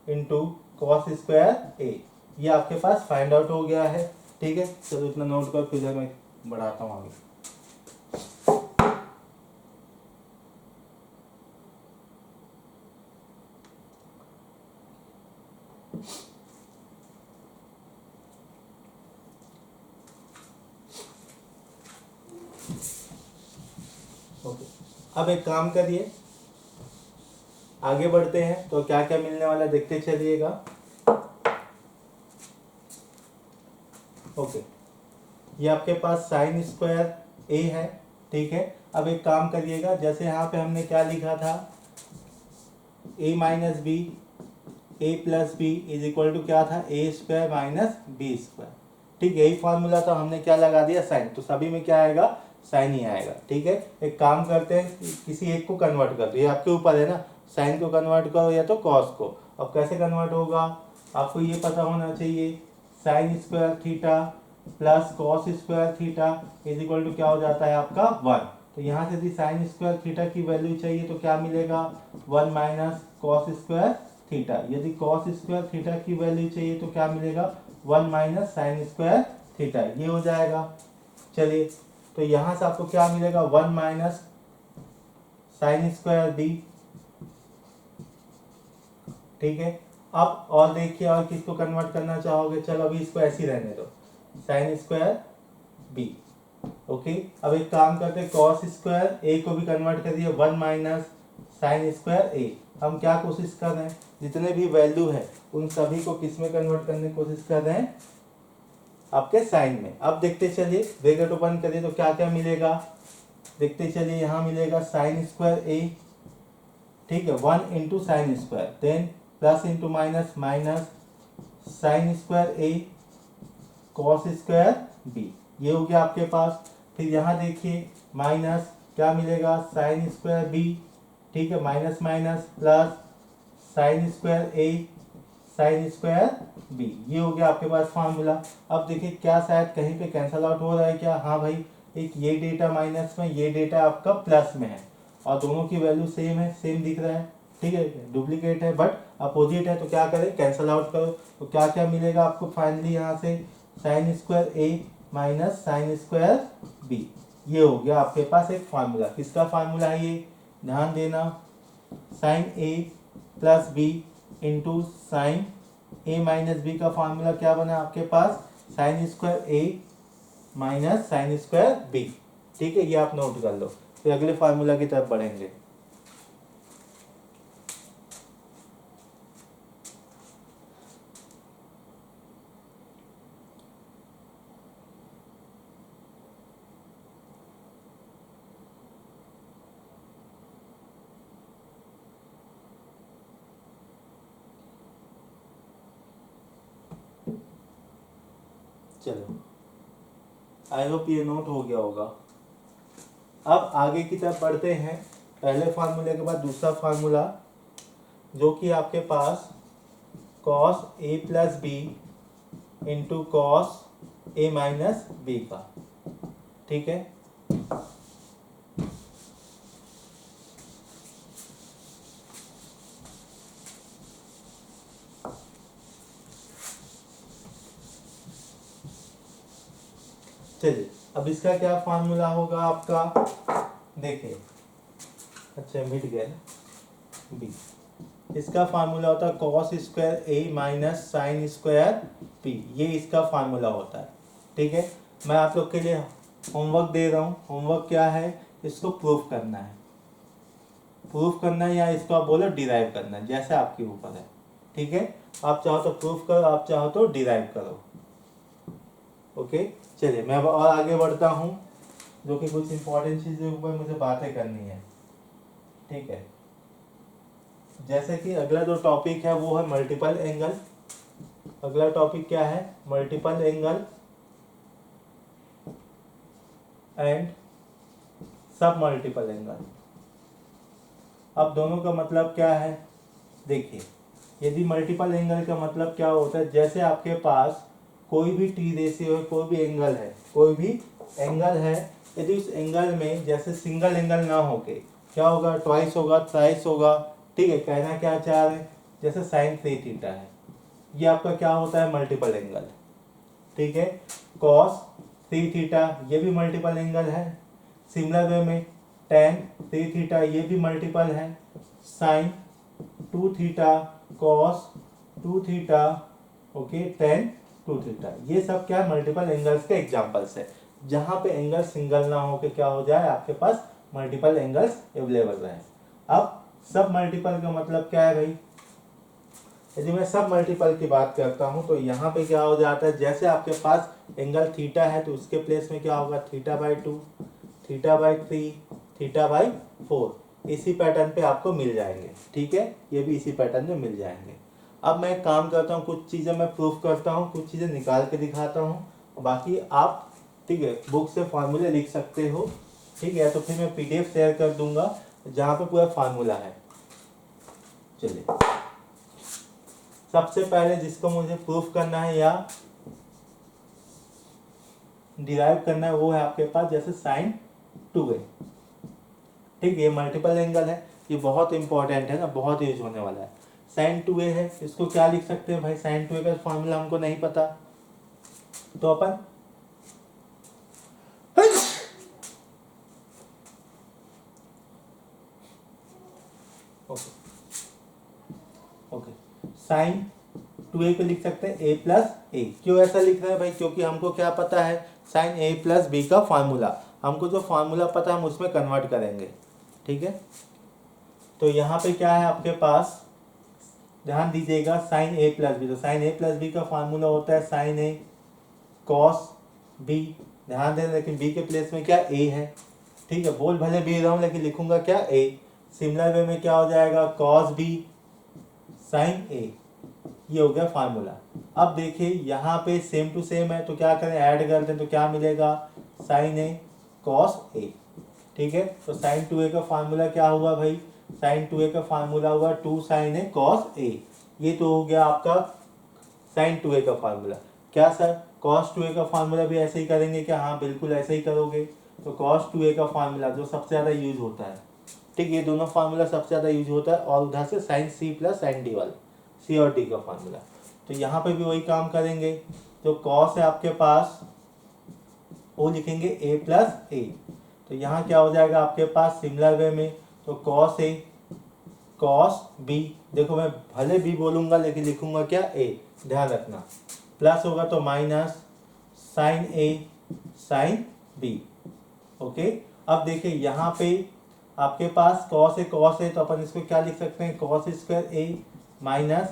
into cos square A. ये आपके पास फाइंड आउट हो गया है। ठीक है, चलो इतना नोट कर, फिर मैं बढ़ाता हूँ आगे। ओके, अब एक काम करिए, आगे बढ़ते हैं तो क्या क्या मिलने वाला है देखते चलिएगा। ओके, ये आपके पास साइन स्क्वायर ए है। ठीक है, अब एक काम करिएगा, जैसे यहाँ पे हमने क्या लिखा था, A minus B, A plus B is equal to क्या था, A square minus B square. ठीक है, यही फॉर्मूला था, हमने क्या लगा दिया, साइन, तो सभी में क्या आएगा, साइन ही आएगा। ठीक है, एक काम करते हैं, किसी एक को कन्वर्ट कर दो, ये आपके ऊपर है ना, साइन को कन्वर्ट करो या तो कॉस को। अब कैसे कन्वर्ट होगा, आपको ये पता होना चाहिए, sine square theta plus cos square theta is equal to क्या हो जाता है आपका 1। तो यहाँ से यदि साइन स्क्वायर थीटा की वैल्यू चाहिए तो क्या मिलेगा, 1 माइनस कॉस स्क्वायर थीटा। यदि कॉस स्क्वायर थीटा की वैल्यू चाहिए तो क्या मिलेगा, 1 माइनस साइन स्क्वायर थीटा, ये हो जाएगा। चलिए, तो यहाँ से आपको क्या मिलेगा, 1 माइनस साइन स्क्वायर बी। ठीक है, अब और देखिए, और किसको कन्वर्ट करना चाहोगे, चलो अभी इसको ऐसे ही रहने दो, साइन स्क्वायर बी। ओके, अब एक काम करते हैं, कॉस स्क्वायर ए को भी कन्वर्ट कर दिए, 1 माइनस साइन स्क्वायर ए। हम क्या कोशिश कर रहे हैं, जितने भी वैल्यू है उन सभी को किस में कन्वर्ट करने की कोशिश कर रहे हैं, आपके साइन में। अब देखते चलिए, ब्रैकेट ओपन करिए तो क्या क्या मिलेगा, देखते चलिए। यहाँ मिलेगा साइन स्क्वायर ए, ठीक है, 1 into sine square, then plus into minus minus sine square A cos square B, ये हो गया आपके पास। फिर यहाँ देखिए माइनस क्या मिलेगा, साइन स्क्वायर बी, ठीक है, minus minus plus sine square A sine square B, ये हो गया आपके पास फार्मूला। अब देखिए क्या शायद कहीं पे कैंसल आउट हो रहा है क्या, हाँ भाई, एक ये डेटा माइनस में, ये डेटा आपका प्लस में है, और दोनों की वैल्यू सेम है, सेम दिख रहा है। ठीक है, डुप्लीकेट है बट अपोजिट है, तो क्या करें, कैंसल आउट करो। तो क्या क्या मिलेगा आपको फाइनली यहाँ से, साइन स्क्वायर ए माइनस साइन स्क्वायर बी, ये हो गया आपके पास एक फार्मूला। किसका फार्मूला है ये, ध्यान देना, sign A plus b into sign a minus B का फार्मूला क्या बना आपके पास, साइन स्क्वायर ए माइनस साइन स्क्वायर बी। ठीक है, ये आप नोट कर लो, फिर अगले फार्मूला की तरफ बढ़ेंगे। चलो, आई होप ये नोट हो गया होगा। अब आगे की तरफ बढ़ते हैं, पहले फार्मूले के बाद दूसरा फार्मूला, जो कि आपके पास cos A plus b into cos A minus B का। ठीक है, चलिए अब इसका क्या फार्मूला होगा आपका, देखिए, अच्छा मिट गया ना बी, इसका फार्मूला होता है कॉस स्क्वायर ए माइनस साइन स्क्वायर पी, ये इसका फार्मूला होता है। ठीक है, मैं आप लोग के लिए होमवर्क दे रहा हूँ। होमवर्क क्या है, इसको प्रूफ करना है, प्रूफ करना है या इसको आप बोलो डिराइव करना है, जैसे आपके ऊपर है। ठीक है, आप चाहो तो प्रूफ करो, आप चाहो तो डिराइव करो। ओके, चलिए मैं अब और आगे बढ़ता हूँ, जो कि कुछ इंपॉर्टेंट चीज़ों के ऊपर मुझे बातें करनी है। ठीक है, जैसे कि अगला जो टॉपिक है वो है मल्टीपल एंगल। अगला टॉपिक क्या है, मल्टीपल एंगल एंड सब मल्टीपल एंगल। अब दोनों का मतलब क्या है, देखिए, यदि मल्टीपल एंगल का मतलब क्या होता है, जैसे आपके पास कोई भी टी रेशियो है, कोई भी एंगल है, कोई भी एंगल है, यदि उस एंगल में जैसे सिंगल एंगल ना होके क्या होगा, ट्वाइस होगा, थ्राइस होगा। ठीक है, कहना क्या चाह रहे हैं, जैसे साइन 3 थीटा है, ये आपका क्या होता है, मल्टीपल एंगल। ठीक है, कॉस 3 थीटा ये भी मल्टीपल एंगल है। सिमिलर वे में tan 3 थीटा ये भी मल्टीपल है। Sine 2 theta cos 2 theta okay tan 2 theta, ये सब क्या मल्टीपल एंगल्स के एग्जांपल्स है। जहां पे एंगल सिंगल ना हो के क्या हो जाए, आपके पास मल्टीपल एंगल्स अवेलेबल रहे। अब सब मल्टीपल का मतलब क्या है भाई, यदि मैं सब मल्टीपल की बात करता हूं तो यहाँ पे क्या हो जाता है, जैसे आपके पास एंगल थीटा है तो उसके प्लेस में क्या होगा, theta by 2, theta by 3, theta by 4, इसी पैटर्न पे आपको मिल जाएंगे। ठीक है, ये भी इसी पैटर्न में मिल जाएंगे। अब मैं काम करता हूँ, कुछ चीज़ें मैं प्रूफ करता हूँ, कुछ चीज़ें निकाल के दिखाता हूँ, बाकी आप ठीक है बुक से फार्मूले लिख सकते हो। ठीक है, तो फिर मैं PDF शेयर कर दूंगा जहाँ पे पूरा फार्मूला है। चलिए, सबसे पहले जिसको मुझे प्रूफ करना है या डिराइव करना है वो है आपके पास जैसे साइन 2a। ठीक है, ये मल्टीपल एंगल है, ये बहुत इंपॉर्टेंट है ना, बहुत यूज होने वाला है। साइन 2a है, इसको क्या लिख सकते हैं भाई, साइन 2a का फॉर्मूला हमको नहीं पता, तो अपन ओके साइन 2a को लिख सकते हैं a प्लस ए। क्यों ऐसा लिख रहे हैं भाई, क्योंकि हमको क्या पता है, साइन a प्लस बी का फार्मूला, हमको जो फार्मूला पता है हम उसमें कन्वर्ट करेंगे। ठीक है, तो यहाँ पे क्या है आपके पास, ध्यान दीजिएगा, साइन a प्लस बी, तो साइन a प्लस बी का फार्मूला होता है साइन a कॉस b, ध्यान दें लेकिन b के प्लेस में क्या a है। ठीक है, बोल भले b रहा हूँ लेकिन लिखूंगा क्या a। सिमिलर वे में क्या हो जाएगा, कॉस b साइन a, ये हो गया फार्मूला। अब देखिए यहाँ पे सेम टू सेम है, तो क्या करें, ऐड कर दें तो क्या मिलेगा, साइन a कॉस a। ठीक है, तो साइन 2a का फार्मूला क्या हुआ भाई, साइन 2a का फार्मूला हुआ 2 साइन a कॉस a। ये तो हो गया आपका साइन 2a का फार्मूला। क्या सर कॉस 2a का फार्मूला भी ऐसे ही करेंगे क्या, हाँ बिल्कुल ऐसे ही करोगे। तो कॉस 2a का फार्मूला जो सबसे ज़्यादा यूज होता है, ठीक, ये दोनों फार्मूला सबसे ज़्यादा यूज होता है, और उधर से sine c plus sine d वाला, c और d का फार्मूला। तो यहाँ पे भी वही काम करेंगे, जो कॉस है आपके पास वो लिखेंगे a प्लस ए, तो यहाँ क्या हो जाएगा आपके पास सिमिलर वे में, तो कॉस a कॉस b, देखो मैं भले b बोलूँगा लेकिन लिखूंगा क्या a, ध्यान रखना, प्लस होगा तो minus sine a sine b। Okay, अब देखिए यहाँ पे आपके पास कॉस है तो अपन इसको क्या लिख सकते हैं, cos square a minus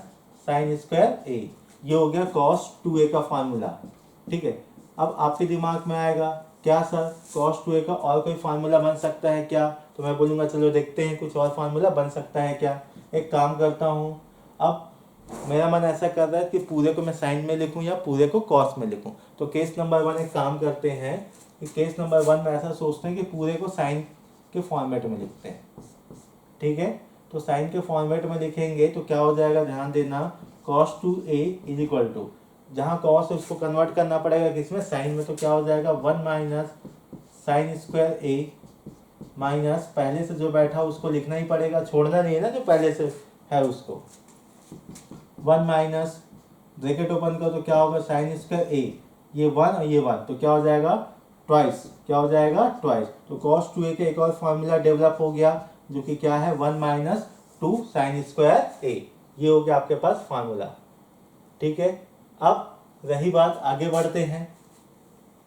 sine square a, ये हो गया कॉस 2a का फार्मूला। ठीक है, अब आपके दिमाग में आएगा क्या सर कॉस 2a का और कोई फार्मूला बन सकता है क्या, तो मैं बोलूँगा चलो देखते हैं कुछ और फार्मूला बन सकता है क्या। एक काम करता हूँ, अब मेरा मन ऐसा कर रहा है कि पूरे को मैं साइन में लिखूं या पूरे को कॉस में लिखूं, तो केस नंबर 1 एक काम करते हैं कि केस नंबर 1 में ऐसा सोचते हैं कि पूरे को साइन के फॉर्मेट में लिखते हैं। ठीक है, तो साइन के फॉर्मेट में लिखेंगे तो क्या हो जाएगा, ध्यान देना, cos 2a is equal to, जहाँ cos है उसको कन्वर्ट करना पड़ेगा किसमें, साइन में, तो क्या हो जाएगा 1 minus sine square a minus पहले से जो बैठा उसको लिखना ही पड़ेगा, छोड़ना नहीं है ना जो पहले से है उसको, 1 माइनस ब्रैकेट ओपन करो तो क्या होगा साइन स्क्वायर a, ये 1 और ये 1 तो क्या हो जाएगा ट्वाइस, क्या हो जाएगा ट्वाइस। तो cos 2a का एक और फॉर्मूला डेवलप हो गया जो कि क्या है 1 माइनस 2 साइन स्क्वायर a, ये हो गया आपके पास फार्मूला। ठीक है, अब रही बात, आगे बढ़ते हैं,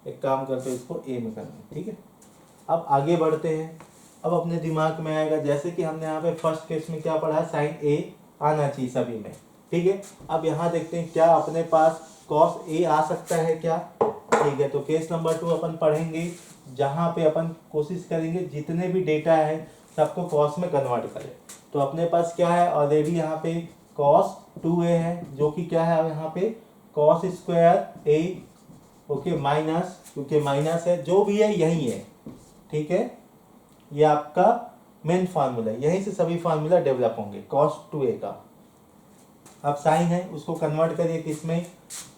एक काम करते हैं इसको a में करना। ठीक है, अब आगे बढ़ते हैं। अब अपने दिमाग में आएगा जैसे कि हमने यहाँ पे फर्स्ट केस में क्या पढ़ा, साइन a आना चाहिए सभी में। ठीक है, अब यहाँ देखते हैं क्या अपने पास cos a आ सकता है क्या। ठीक है, तो केस नंबर 2 अपन पढ़ेंगे जहाँ पे अपन कोशिश करेंगे जितने भी डेटा है सबको cos में कन्वर्ट करें। तो अपने पास क्या है ऑलरेडी यहाँ पे cos 2a है जो कि क्या है यहाँ पे cos square a, okay, minus, क्योंकि माइनस है जो भी है यही है। ठीक है, ये आपका मेन फार्मूला, यहीं से सभी फार्मूला डेवलप होंगे cos 2a का। अब साइन है उसको कन्वर्ट करिए किसमें,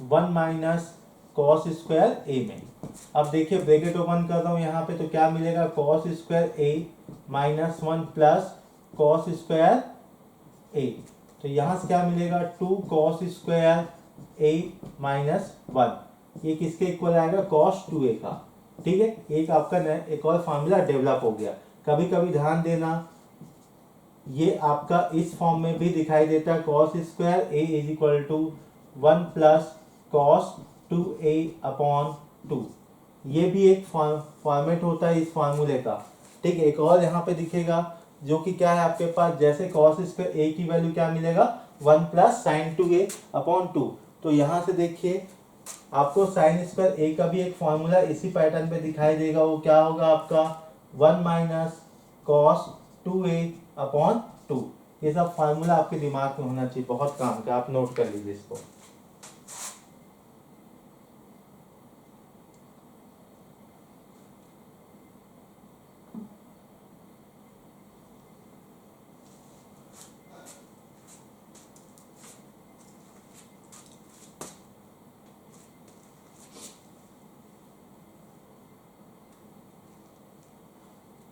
1 माइनस cos स्क्वायर a में। अब देखिए ब्रैकेट ओपन कर रहा हूँ यहाँ पे तो क्या मिलेगा, cos square a minus 1 plus cos square a, तो यहाँ से क्या मिलेगा 2 cos स्क्वायर a माइनस 1, ये किसके इक्वल आएगा cos 2a का। ठीक है, एक आपका एक और फार्मूला डेवलप हो गया। कभी कभी ध्यान देना ये आपका इस फॉर्म में भी दिखाई देता है, cos square a is equal to 1 plus cos 2a upon 2, ये भी एक फॉर्मेट होता है इस फार्मूले का। ठीक है, एक और यहाँ पे दिखेगा जो कि क्या है आपके पास, जैसे cos स्क्वायर a की वैल्यू क्या मिलेगा 1 प्लस साइन 2a अपॉन 2, तो यहाँ से देखिए आपको साइन स्क्वायर a का भी एक फॉर्मूला इसी पैटर्न पे दिखाई देगा, वो क्या होगा आपका 1 माइनस cos 2a अपॉन 2। ये सब फार्मूला आपके दिमाग में होना चाहिए, बहुत काम का, आप नोट कर लीजिए इसको।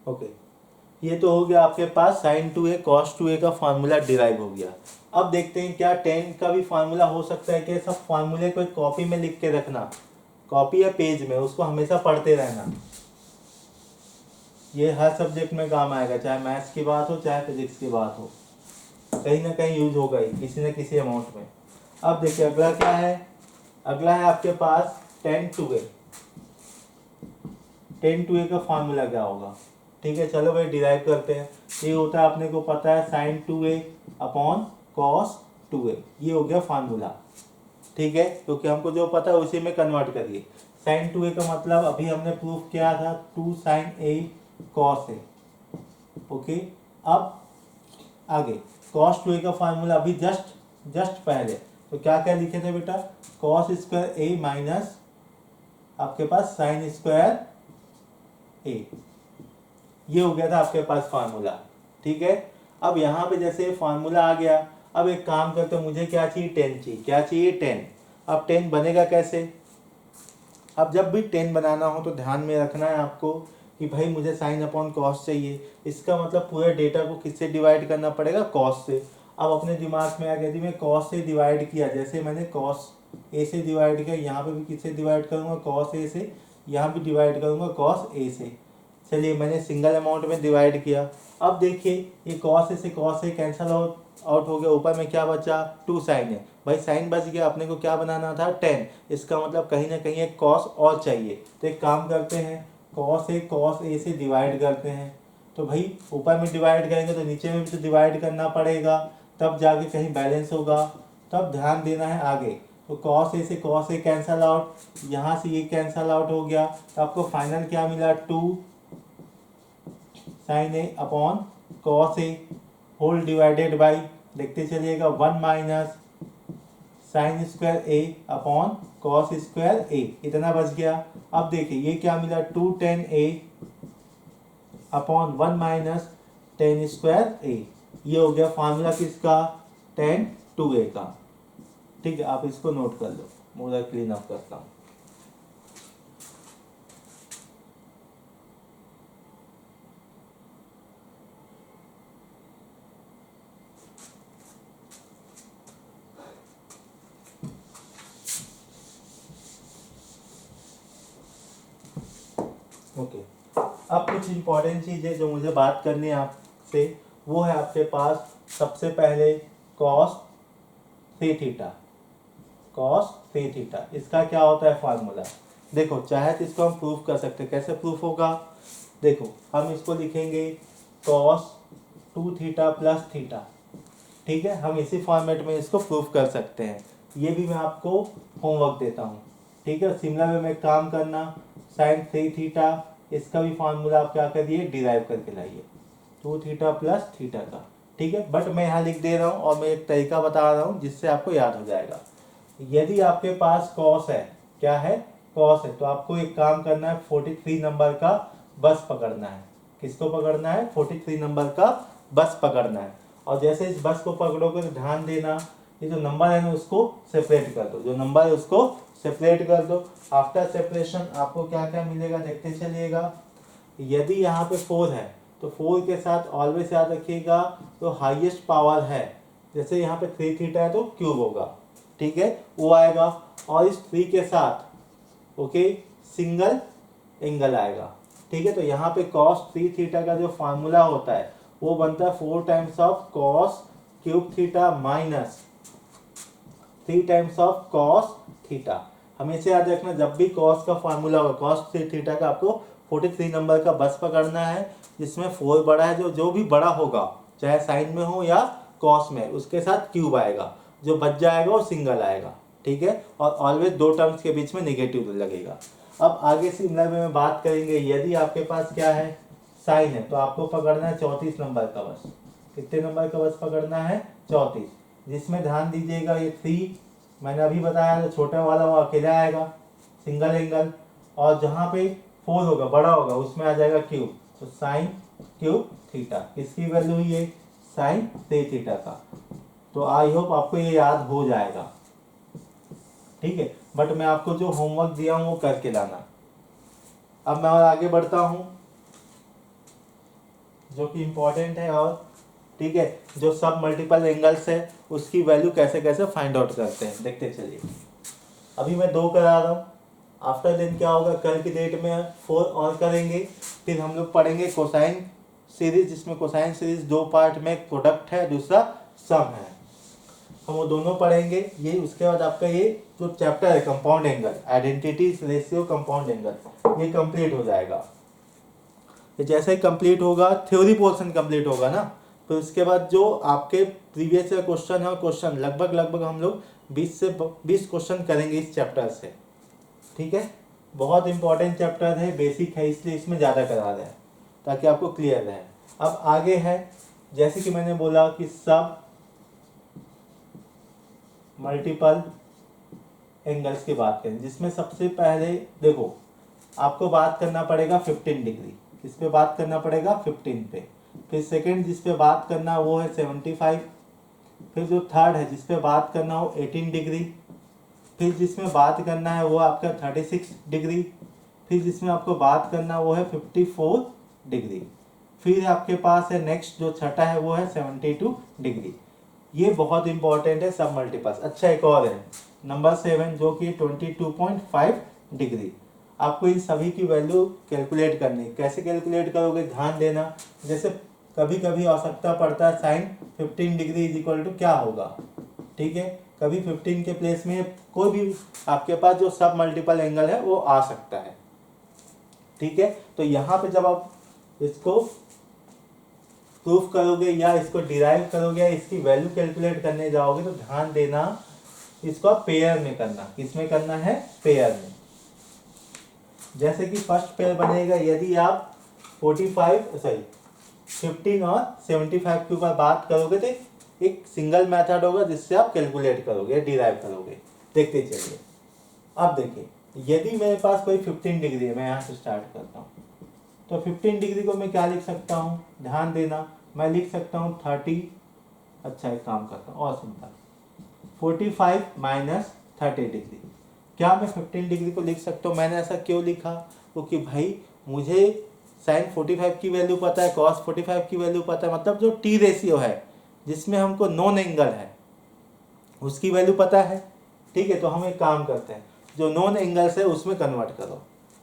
ओके, ये तो हो गया आपके पास साइन 2a cos 2a का फार्मूला डिराइव हो गया। अब देखते हैं क्या tan का भी फार्मूला हो सकता है कि सब फार्मूले को कॉपी में लिख के रखना, कॉपी या पेज में, उसको हमेशा पढ़ते रहना, ये हर सब्जेक्ट में काम आएगा, चाहे मैथ्स की बात हो चाहे फिजिक्स की बात हो, कहीं ना कहीं यूज होगा ही किसी न किसी अमाउंट में। अब देखिए अगला क्या है, अगला है आपके पास tan 2a, tan 2a का फार्मूला क्या होगा। ठीक है, चलो भाई डिराइव करते हैं। ये होता है अपने को पता है sign 2a upon cos 2a, ये हो गया फार्मूला। ठीक है, क्योंकि हमको जो पता है उसी में कन्वर्ट करिए। साइन 2a का मतलब अभी हमने प्रूफ किया था 2 sine a cos a। Okay, अब आगे cos 2a का फार्मूला अभी जस्ट पहले, तो क्या क्या लिखे थे बेटा, cos स्क्वायर a माइनस आपके पास साइन स्क्वायर a, ये हो गया था आपके पास फार्मूला। ठीक है, अब यहाँ पे जैसे फार्मूला आ गया, अब एक काम करते हैं, मुझे क्या चाहिए, tan चाहिए, क्या चाहिए tan। अब tan बनेगा कैसे, अब जब भी tan बनाना हो तो ध्यान में रखना है आपको कि भाई मुझे साइन अपॉन कॉस चाहिए, इसका मतलब पूरे डेटा को किससे डिवाइड करना पड़ेगा, कॉस से। अब अपने दिमाग में आ गया थी मैं कॉस से डिवाइड किया, जैसे मैंने कॉस ए से डिवाइड किया, यहाँ पे भी किससे डिवाइड करूँगा, कॉस ए से, यहाँ भी डिवाइड करूँगा कॉस ए से। चलिए मैंने सिंगल अमाउंट में डिवाइड किया। अब देखिए ये कॉस ए से कॉस ए कैंसल आउट हो गया, ऊपर में क्या बचा 2 साइन है, भाई साइन बच गया, अपने को क्या बनाना था tan, इसका मतलब कहीं ना कहीं एक कॉस और चाहिए। तो एक काम करते हैं कॉस ए से डिवाइड करते हैं, तो भाई ऊपर में डिवाइड करेंगे तो नीचे में भी तो डिवाइड करना पड़ेगा, तब जाके कहीं बैलेंस होगा। तब ध्यान देना है आगे, तो कॉस ए से कॉस ए कैंसल आउट, यहाँ से ये कैंसल आउट हो गया, तो आपको फाइनल क्या मिला 2 sine A upon cos a whole divided by, देखते चलिएगा 1 minus sine square a upon cos square a, इतना बच गया। अब देखिए ये क्या मिला 2 tan a upon 1 minus tan square A, ये हो गया फार्मूला किसका, tan 2a का। ठीक है, आप इसको नोट कर लो, पूरा क्लीन अप करता हूँ। ओके, अब कुछ इंपॉर्टेंट चीज़ें जो मुझे बात करनी है आपसे, वो है आपके पास सबसे पहले cos 3 थीटा। cos 3 थीटा इसका क्या होता है फार्मूला। देखो चाहे तो इसको हम प्रूफ कर सकते हैं, कैसे प्रूफ होगा, देखो हम इसको लिखेंगे cos 2 थीटा प्लस थीटा। ठीक है, हम इसी फॉर्मेट में इसको प्रूफ कर सकते हैं। ये भी मैं आपको होमवर्क देता हूँ। ठीक है, शिमला में मैं काम करना, साइन 3 थीटा, इसका भी फार्मूला आप क्या करिए, डिराइव करके लाइए 2 थीटा प्लस थीटा का। ठीक है, बट मैं यहाँ लिख दे रहा हूँ और मैं एक तरीका बता रहा हूँ जिससे आपको याद हो जाएगा। यदि आपके पास कॉस है, क्या है, कॉस है, तो आपको एक काम करना है, 43 नंबर का बस पकड़ना है। किसको पकड़ना है, 43 नंबर का बस पकड़ना है। और जैसे इस बस को पकड़ोगे तो ध्यान देना, ये जो नंबर है ना उसको सेपरेट कर दो, जो नंबर है उसको सेपरेट कर दो। आफ्टर सेपरेशन आपको क्या क्या मिलेगा देखते चलिएगा। यदि यहाँ पे 4 है तो 4 के साथ ऑलवेज याद रखिएगा तो हाईएस्ट पावर है, जैसे यहाँ पे 3 थीटा है तो क्यूब होगा। ठीक है, वो आएगा। और इस 3 के साथ ओके सिंगल एंगल आएगा। ठीक है, तो यहाँ पे cos 3 थीटा का जो फार्मूला होता है वो बनता है 4 times of cos cube theta minus 3 times of cos theta. हमेशा याद रखना, जब भी cos का फार्मूला होगा cos 3 थीटा का, आपको 43 नंबर का बस पकड़ना है जिसमें 4 बड़ा है, जो भी बड़ा होगा चाहे साइन में हो या cos में, उसके साथ क्यूब आएगा, जो बच जाएगा वो सिंगल आएगा। ठीक है, और ऑलवेज दो टर्म्स के बीच में नेगेटिव लगेगा। अब आगे शिमला में बात करेंगे, यदि आपके पास क्या है, साइन है, तो आपको पकड़ना है 34 नंबर का बस। कितने नंबर का बस पकड़ना है, 34, जिसमें ध्यान दीजिएगा ये 3 मैंने अभी बताया, तो छोटा वाला वो अकेला आएगा सिंगल एंगल, और जहाँ पे 4 होगा बड़ा होगा उसमें आ जाएगा क्यूब, तो साइन क्यूब थीटा। किसकी वैल्यू हुई है, साइन 3 थीटा का। तो आई होप आपको ये याद हो जाएगा। ठीक है, बट मैं आपको जो होमवर्क दिया हूँ वो करके लाना। अब मैं और आगे बढ़ता हूँ जो कि इम्पोर्टेंट है, और ठीक है, जो सब मल्टीपल एंगल्स है उसकी वैल्यू कैसे कैसे फाइंड आउट करते हैं देखते चलिए। अभी मैं 2 करा रहा हूँ, आफ्टर देन क्या होगा, कल की डेट में 4 और करेंगे। फिर हम लोग पढ़ेंगे कोसाइन सीरीज, जिसमें कोसाइन सीरीज 2 पार्ट में, एक प्रोडक्ट है दूसरा सम है, हम वो दोनों पढ़ेंगे। ये उसके बाद आपका ये जो चैप्टर है compound angle, identities ratio compound angle, ये कंप्लीट हो जाएगा। ये जैसे ही कंप्लीट होगा थ्योरी पोर्शन कंप्लीट होगा ना, तो उसके बाद जो आपके प्रीवियस ईयर क्वेश्चन है, क्वेश्चन लगभग हम लोग 20 से 20 क्वेश्चन करेंगे इस चैप्टर से। ठीक है, बहुत इंपॉर्टेंट चैप्टर है, बेसिक है, इसलिए इसमें ज़्यादा करा रहे हैं ताकि आपको क्लियर रहे। अब आगे है, जैसे कि मैंने बोला कि सब मल्टीपल एंगल्स की बात करें, जिसमें सबसे पहले देखो आपको बात करना पड़ेगा 15 डिग्री। किस पे बात करना पड़ेगा, 15 पे। फिर सेकंड जिस पे बात करना वो है 75। फिर जो थर्ड है जिस पे बात करना हो 18 डिग्री। फिर जिसमें बात करना है वो आपका 36 डिग्री। फिर जिसमें आपको बात करना वो है 54 डिग्री। फिर आपके पास है नेक्स्ट जो छठा है वो है 72 डिग्री। ये बहुत इंपॉर्टेंट है सब मल्टीपल्स। अच्छा, एक और है नंबर 7 जो कि 22.5 डिग्री। आपको इन सभी की वैल्यू कैलकुलेट करनी है। कैसे कैलकुलेट करोगे, ध्यान देना। जैसे कभी कभी आवश्यकता पड़ता है sine 15 degree is equal to क्या होगा। ठीक है, कभी 15 के प्लेस में कोई भी आपके पास जो सब मल्टीपल एंगल है वो आ सकता है। ठीक है, तो यहाँ पे जब आप इसको प्रूफ करोगे या इसको डिराइव करोगे या इसकी वैल्यू कैलकुलेट करने जाओगे तो ध्यान देना इसको आप पेयर में करना। किसमें करना है, पेयर में। जैसे कि फर्स्ट पेयर बनेगा, यदि आप 15 और 75 के ऊपर बात करोगे तो एक सिंगल मेथड होगा जिससे आप कैलकुलेट करोगे, डिराइव करोगे। देखते चलिए। अब देखिए, यदि मेरे पास कोई 15 डिग्री है, मैं यहाँ से स्टार्ट करता हूँ, तो 15 डिग्री को मैं क्या लिख सकता हूँ, ध्यान देना। मैं लिख सकता हूँ 30। अच्छा एक काम करता हूँ और सिंपल, 45 माइनस 30 डिग्री। क्या मैं 15 डिग्री को लिख सकता हूँ? मैंने ऐसा क्यों लिखा? क्योंकि भाई मुझे साइन 45 की वैल्यू पता है, कॉस 45 की वैल्यू पता है, मतलब जो टी रेशियो है जिसमें हमको नॉन एंगल है उसकी वैल्यू पता है। ठीक है, तो हम एक काम करते हैं, जो नॉन एंगल्स है उसमें कन्वर्ट करो।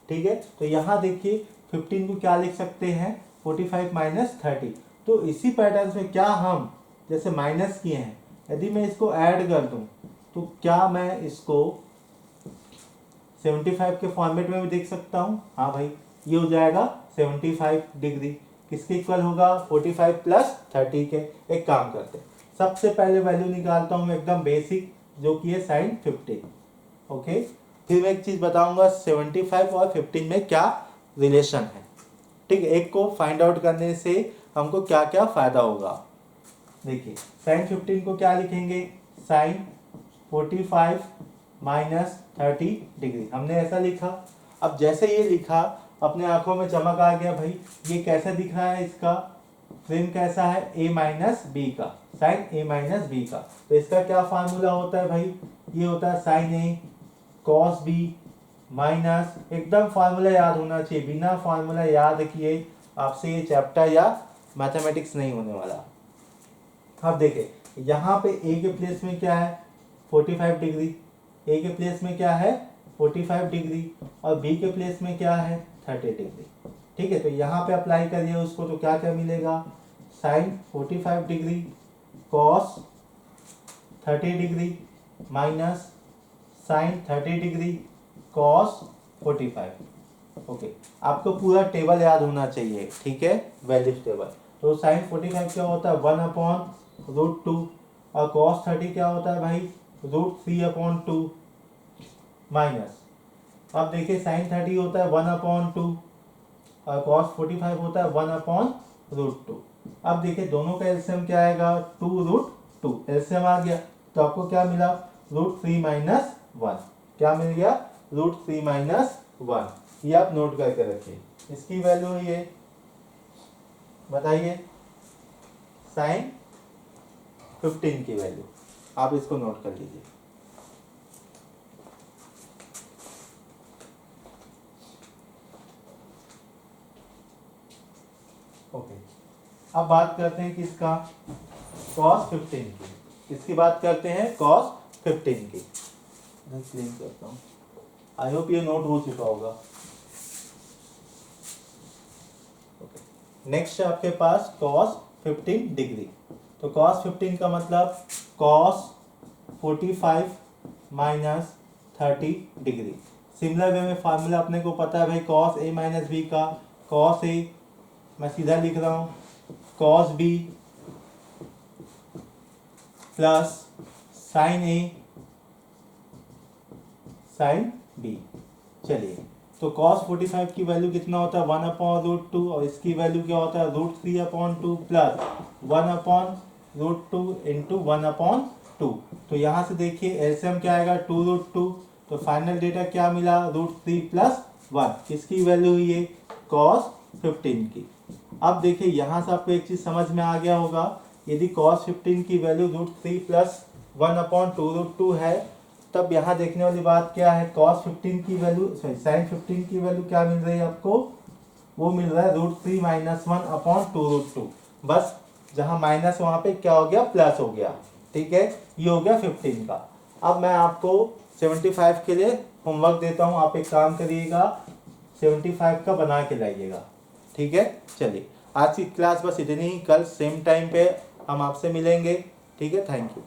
ठीक है, तो यहाँ देखिए 15 को क्या लिख सकते हैं? 45 माइनस 30। तो इसी पैटर्न में क्या हम जैसे माइनस किए हैं, यदि मैं इसको ऐड कर दूं तो क्या मैं इसको 75 के फॉर्मेट में भी देख सकता हूँ? हाँ भाई, ये हो जाएगा 75 डिग्री। किसके इक्वल होगा? 45 प्लस 30 के। एक काम करते हैं, सबसे पहले वैल्यू निकालता हूँ मैं एकदम बेसिक, जो कि है साइन 15। ओके, फिर मैं एक चीज बताऊंगा 75 और 15 में क्या रिलेशन है। ठीक है, एक को फाइंड आउट करने से हमको क्या क्या फायदा होगा। देखिए साइन 15 को क्या लिखेंगे? साइन 45 माइनस 30 डिग्री, हमने ऐसा लिखा। अब जैसे ये लिखा अपने आंखों में चमक आ गया भाई, ये कैसा दिख रहा है? इसका फ्रेम कैसा है? a माइनस बी का, साइन a माइनस बी का। तो इसका क्या फार्मूला होता है भाई? ये होता है sine a cos b minus, एकदम फार्मूला याद होना चाहिए, बिना फार्मूला याद किए आपसे ये चैप्टर या मैथमेटिक्स नहीं होने वाला। अब देखें यहाँ पे a के प्लेस में क्या है? 45 डिग्री। a के प्लेस में क्या है? 45 डिग्री। और b के प्लेस में क्या है? 30 डिग्री। ठीक है, तो यहाँ पे अप्लाई करिए उसको, तो क्या क्या मिलेगा? Sine 45 degree cos 30 degree minus sine 30 degree cos 45। Okay, आपको पूरा टेबल याद होना चाहिए। ठीक है, वैल्यूज टेबल। तो साइन 45 क्या होता है? 1/√2। और कॉस 30 क्या होता है भाई? √3/2 माइनस, अब देखिए साइन 30 होता है 1/2 और कॉस 45 होता है 1/√2। अब देखिए दोनों का एलसीएम क्या आएगा? 2√2। एलसीएम आ गया तो आपको क्या मिला? √3 माइनस 1। क्या मिल गया? √3 माइनस 1। ये आप नोट करके रखिए। इसकी वैल्यू ये बताइए, साइन 15 की वैल्यू आप इसको नोट कर लीजिए। ओके, अब बात करते हैं किसका? cos 15 की। किसकी बात करते हैं? cos 15 की। मैं क्लीन करता हूँ, आई होप ये नोट हो चुका होगा। नेक्स्ट है आपके पास cos 15 डिग्री। तो cos 15 का मतलब cos 45 minus 30 degree. Similar way में फार्मूला अपने को पता है भाई, cos a माइनस बी का। cos a मैं सीधा लिख रहा हूँ cos b plus sine a sine b। चलिए, तो cos 45 की वैल्यू कितना होता है? 1/√2 और इसकी वैल्यू क्या होता है? √3/2 प्लस 1/√2 इंटू 1/2। तो यहाँ से देखिए एलसीएम क्या आएगा? 2√2। तो फाइनल डेटा क्या मिला? √3 प्लस 1। किसकी वैल्यू हुई है? cos 15 की। अब देखिए यहाँ से आपको एक चीज समझ में आ गया होगा, यदि cos 15 की वैल्यू √3 प्लस 1/2√2 है, तब यहाँ देखने वाली बात क्या है? cos 15 की वैल्यू सॉरी साइन 15 की वैल्यू क्या मिल रही है आपको? वो मिल रहा है √3 माइनस 1/2√2। बस जहाँ माइनस वहाँ पे क्या हो गया? प्लस हो गया। ठीक है, ये हो गया 15 का। अब मैं आपको 75 के लिए होमवर्क देता हूँ, आप एक काम करिएगा 75 का बना के लाइएगा। ठीक है, चलिए आज की क्लास बस इतनी ही। कल सेम टाइम पे हम आपसे मिलेंगे। ठीक है, थैंक यू।